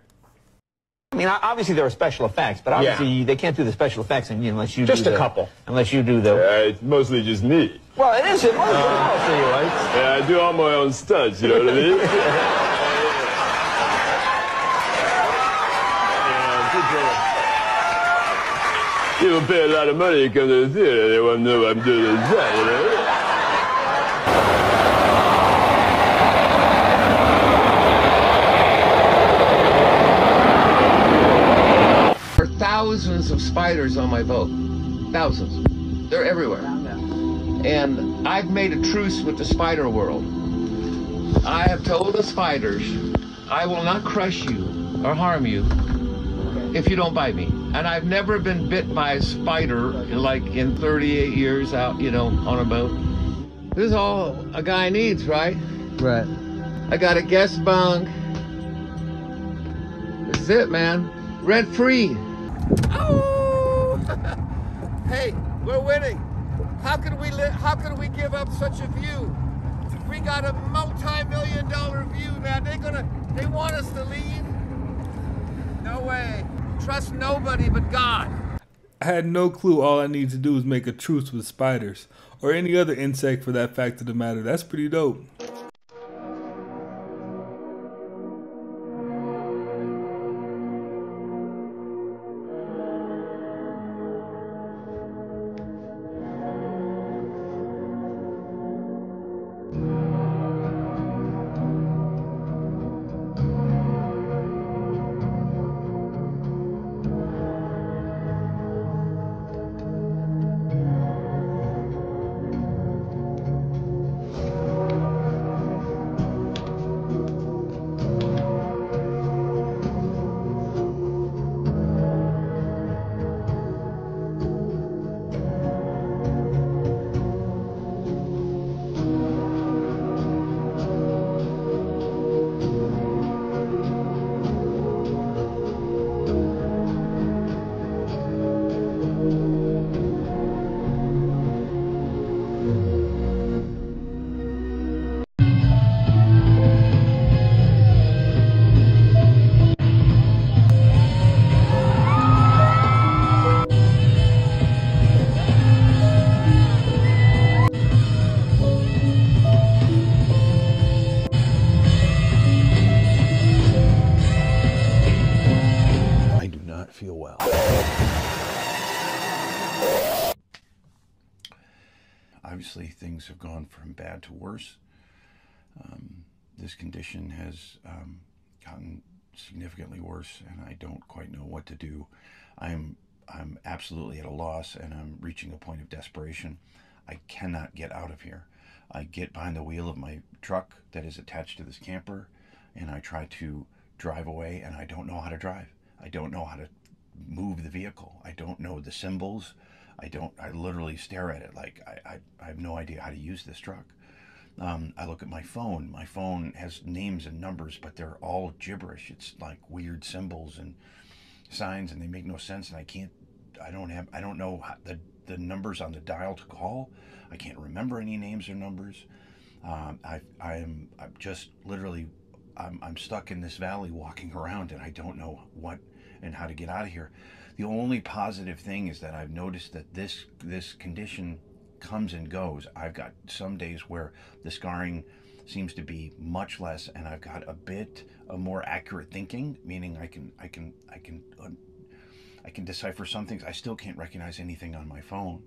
I mean, obviously there are special effects, but obviously they can't do the special effects unless you just do a couple. Unless you do the... it's mostly just me. Well, it is. It mostly right? Yeah, I do all my own stunts, you know what I mean? People pay a lot of money to come to the theater. They want to know what I'm doing inside, you know? There are thousands of spiders on my boat. Thousands. They're everywhere. And I've made a truce with the spider world. I have told the spiders, I will not crush you or harm you if you don't bite me. And I've never been bit by a spider like in 38 years out, on a boat. This is all a guy needs, right? Right. I got a guest bunk. This is it, man. Rent free. Oh! Hey, we're winning. How can we give up such a view? We got a multi-million-dollar view, man. They want us to leave? No way. Trust nobody but God. I had no clue all I need to do is make a truce with spiders, or any other insect for that fact of the matter. That's pretty dope. Obviously, things have gone from bad to worse. This condition has gotten significantly worse, and I don't quite know what to do. I'm absolutely at a loss, and I'm reaching a point of desperation. I cannot get out of here. I get behind the wheel of my truck that is attached to this camper, and I try to drive away, and I don't know how to drive. I don't know how to move the vehicle. I don't know the symbols. I literally stare at it like I have no idea how to use this truck. I look at my phone. My phone has names and numbers, but they're all gibberish. It's like weird symbols and signs, and they make no sense, and I don't know how, the numbers on the dial to call. I can't remember any names or numbers. I'm just literally, I'm stuck in this valley walking around, and I don't know what and how to get out of here. The only positive thing is that I've noticed that this condition comes and goes. I've got some days where the scarring seems to be much less, and I've got a bit of more accurate thinking, meaning I can decipher some things. I still can't recognize anything on my phone,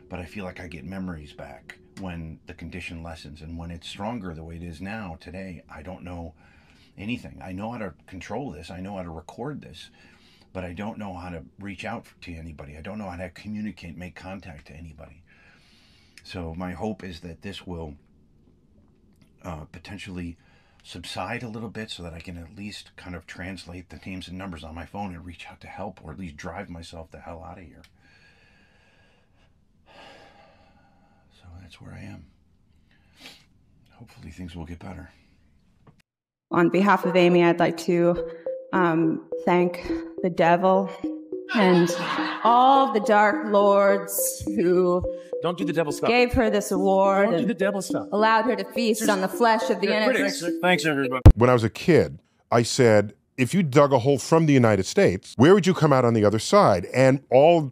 but I feel like I get memories back when the condition lessens. And when it's stronger the way it is now, today, I don't know anything. I know how to control this. I know how to record this, but I don't know how to reach out to anybody. I don't know how to communicate, make contact to anybody. So my hope is that this will potentially subside a little bit so that I can at least kind of translate the names and numbers on my phone and reach out to help, or at least drive myself the hell out of here. So that's where I am. Hopefully things will get better. On behalf of Amy, I'd like to thank the devil and all the dark lords who don't do the devil stuff. Gave her this award. Don't do the devil stuff. Allowed her to feast on the flesh of the innocent. Thanks, everybody. When I was a kid, I said, if you dug a hole from the United States, where would you come out on the other side? And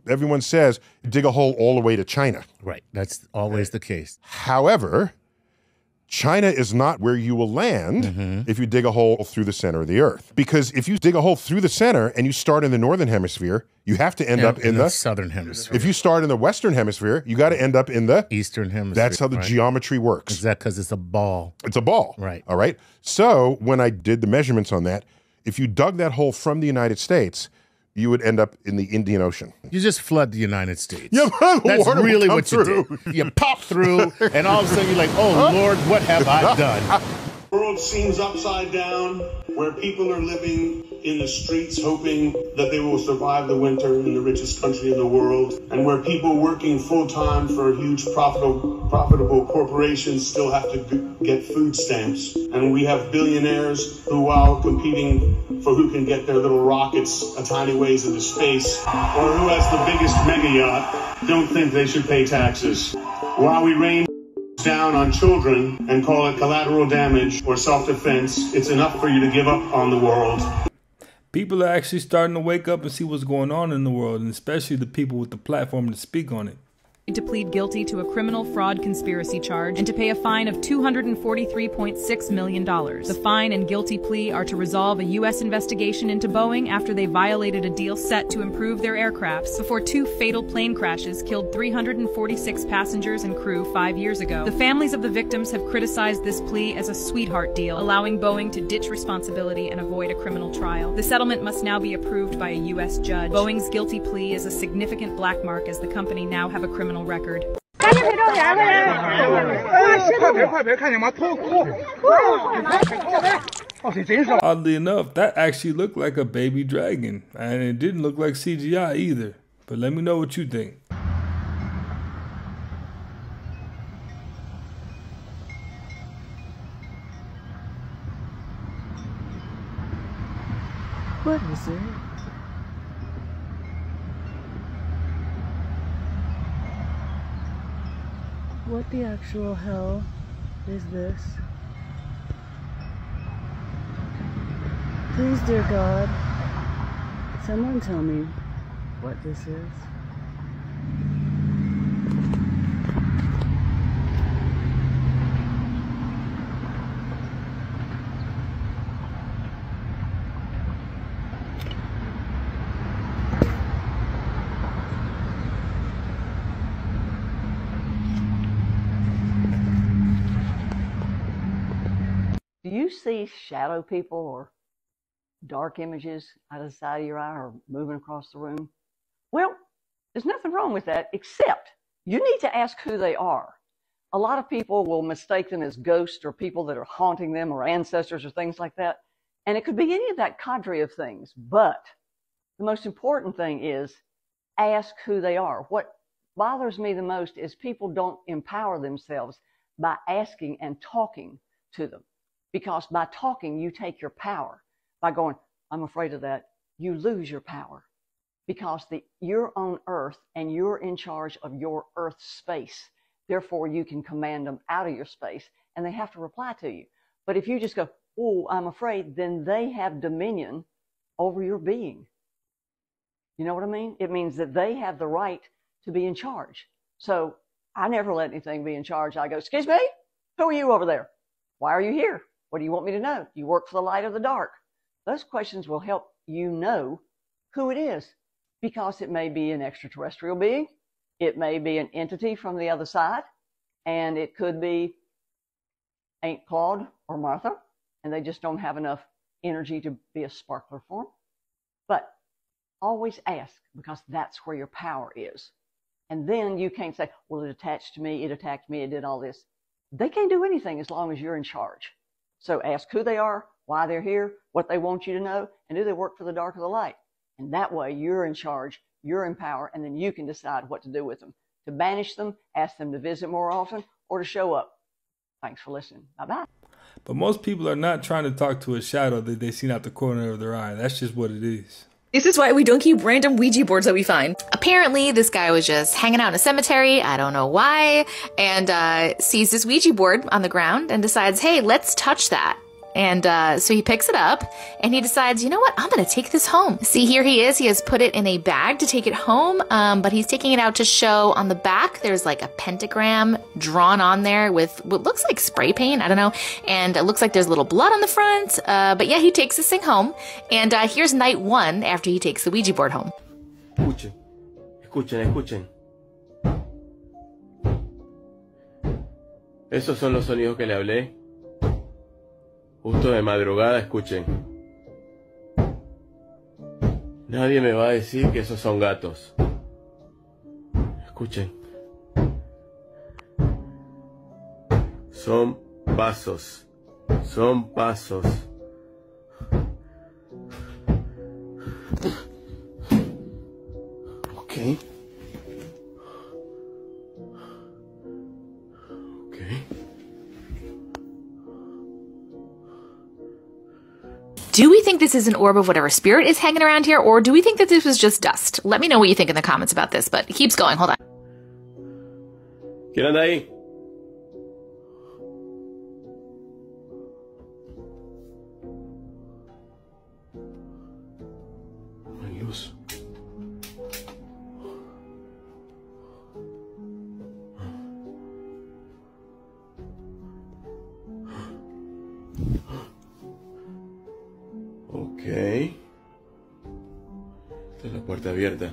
everyone says, dig a hole all the way to China. Right. That's always the case. However, China is not where you will land if you dig a hole through the center of the earth. Because if you dig a hole through the center and you start in the northern hemisphere, you have to end up in the southern hemisphere. If you start in the western hemisphere, you got to end up in the eastern hemisphere. That's how the geometry works. Exactly, because it's a ball. It's a ball. Right. All right. So when I did the measurements on that, if you dug that hole from the United States, you would end up in the Indian Ocean. You just flood the United States. Yeah, that's really what you do. You pop through, and all of a sudden you're like, oh, Lord, what have I done? The world seems upside down, where people are living in the streets hoping that they will survive the winter in the richest country in the world, and where people working full-time for huge profitable corporations still have to get food stamps. And we have billionaires who, while competing for who can get their little rockets a tiny ways into space, or who has the biggest mega yacht, don't think they should pay taxes. While we rain down on children and call it collateral damage or self-defense, it's enough for you to give up on the world. People are actually starting to wake up and see what's going on in the world, and especially the people with the platform to speak on it. To plead guilty to a criminal fraud conspiracy charge and to pay a fine of $243.6 million. The fine and guilty plea are to resolve a U.S. investigation into Boeing after they violated a deal set to improve their aircrafts before 2 fatal plane crashes killed 346 passengers and crew 5 years ago. The families of the victims have criticized this plea as a sweetheart deal, allowing Boeing to ditch responsibility and avoid a criminal trial. The settlement must now be approved by a U.S. judge. Boeing's guilty plea is a significant black mark as the company now have a criminal record. Oddly enough, that actually looked like a baby dragon, and it didn't look like CGI either. But let me know what you think. What is it? What the actual hell is this? Please, dear God, someone tell me what this is. Do you see shadow people or dark images out of the side of your eye or moving across the room? Well, there's nothing wrong with that, except you need to ask who they are. A lot of people will mistake them as ghosts or people that are haunting them or ancestors or things like that. And it could be any of that cadre of things. But the most important thing is ask who they are. What bothers me the most is people don't empower themselves by asking and talking to them. Because by talking, you take your power. By going, I'm afraid of that, you lose your power. Because you're on Earth and you're in charge of your Earth space. Therefore, you can command them out of your space and they have to reply to you. But if you just go, oh, I'm afraid, then they have dominion over your being. You know what I mean? It means that they have the right to be in charge. So I never let anything be in charge. I go, excuse me, who are you over there? Why are you here? What do you want me to know? Do you work for the light or the dark? Those questions will help you know who it is, because it may be an extraterrestrial being. It may be an entity from the other side, and it could be Aunt Claude or Martha, and they just don't have enough energy to be a sparkler for them. But always ask, because that's where your power is. And then you can't say, well, it attached to me, it attacked me, it did all this. They can't do anything as long as you're in charge. So ask who they are, why they're here, what they want you to know, and do they work for the dark or the light? And that way you're in charge, you're in power, and then you can decide what to do with them. To banish them, ask them to visit more often, or to show up. Thanks for listening. Bye-bye. But most people are not trying to talk to a shadow that they seen out the corner of their eye. That's just what it is. This is why we don't keep random Ouija boards that we find. Apparently, this guy was just hanging out in a cemetery, I don't know why, and sees this Ouija board on the ground and decides, hey, let's touch that. And so he picks it up and he decides, you know what, I'm going to take this home. See, here he is. He has put it in a bag to take it home, but he's taking it out to show on the back. There's like a pentagram drawn on there with what looks like spray paint. I don't know. And it looks like there's a little blood on the front. But yeah, he takes this thing home. And here's night one after he takes the Ouija board home. Escuchen, escuchen, escuchen. Esos son los sonidos que le hablé. Justo de madrugada, escuchen. Nadie me va a decir que esos son gatos. Escuchen. Son pasos. Son pasos. Ok. Do we think this is an orb of whatever spirit is hanging around here, or do we think that this was just dust? Let me know what you think in the comments about this, but it keeps going. Hold on. ¿Quién anda ahí? No hay luz. Ok. Está la puerta abierta.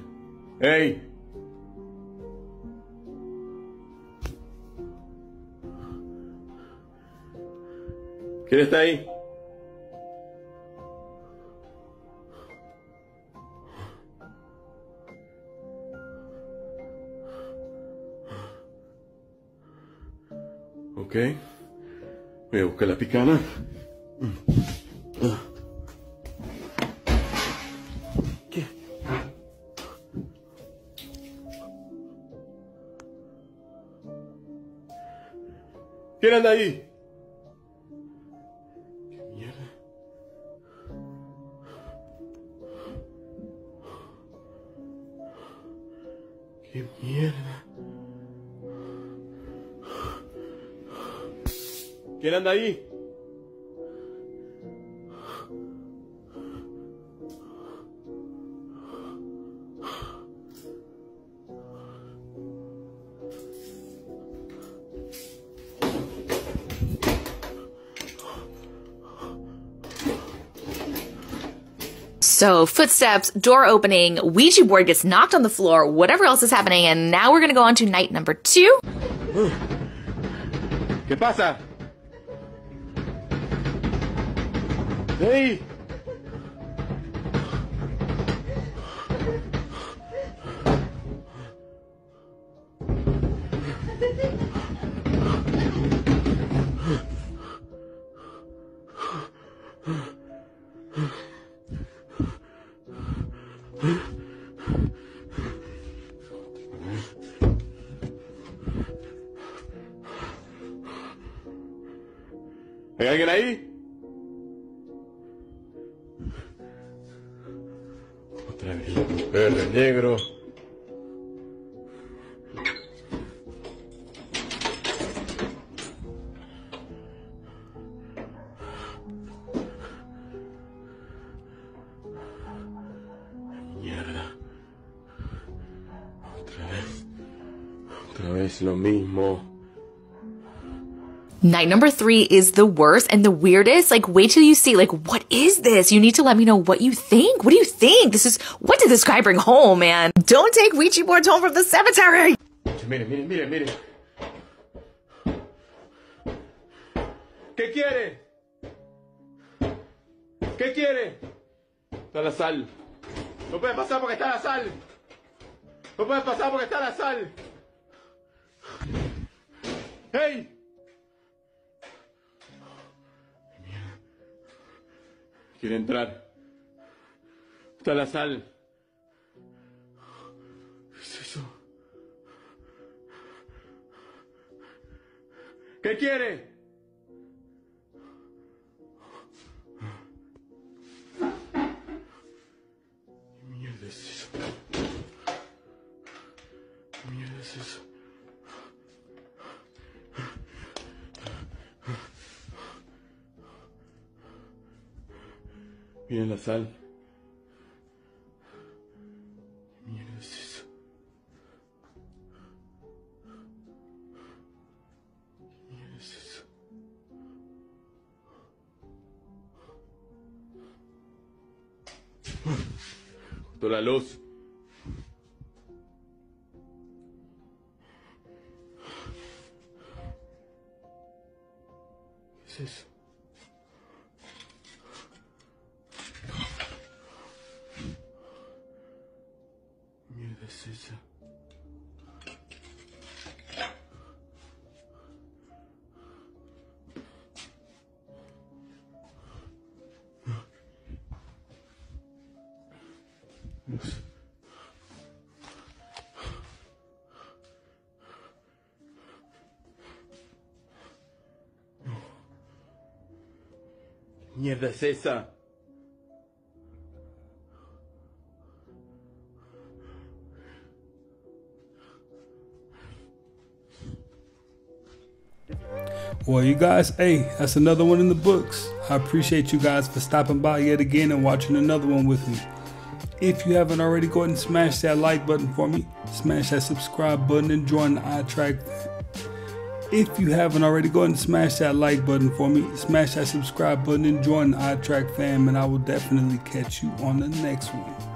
¡Hey! ¿Quién está ahí? Ok. Voy a buscar la picana. ¿Quién anda ahí? ¿Qué mierda? ¿Qué mierda? ¿Quién anda ahí? So footsteps, door opening, Ouija board gets knocked on the floor, whatever else is happening, and now we're going to go on to night number 2. ¿Qué pasa? Hey! ¿Hay alguien ahí? Otra vez el perro negro. Mierda. Otra vez lo mismo. Night number 3 is the worst and the weirdest. Like, wait till you see, like, what is this? You need to let me know what you think. What do you think? What did this guy bring home, man? Don't take Ouija boards home from the cemetery. Mire, mire, mire, mire. ¿Qué quiere? ¿Qué quiere? Está la sal. No puede pasar porque está la sal. No puede pasar porque está la sal. ¡Hey! Quiere entrar. Está la sal. ¿Qué es eso? ¿Qué quiere? ¿Qué mierda es eso? ¿Qué mierda es eso? Miren la sal. ¿Qué mierda es eso? ¿Qué mierda es eso? Cortó la luz. ¿Qué es eso? Mierda es esa. ¿Qué mierda es esa? Well, you guys, hey, that's another one in the books. I appreciate you guys for stopping by yet again and watching another one with me. If you haven't already, go ahead and smash that like button for me. Smash that subscribe button and join the iTrack. If you haven't already, go ahead and smash that like button for me. Smash that subscribe button and join the iTrack fam, and I will definitely catch you on the next one.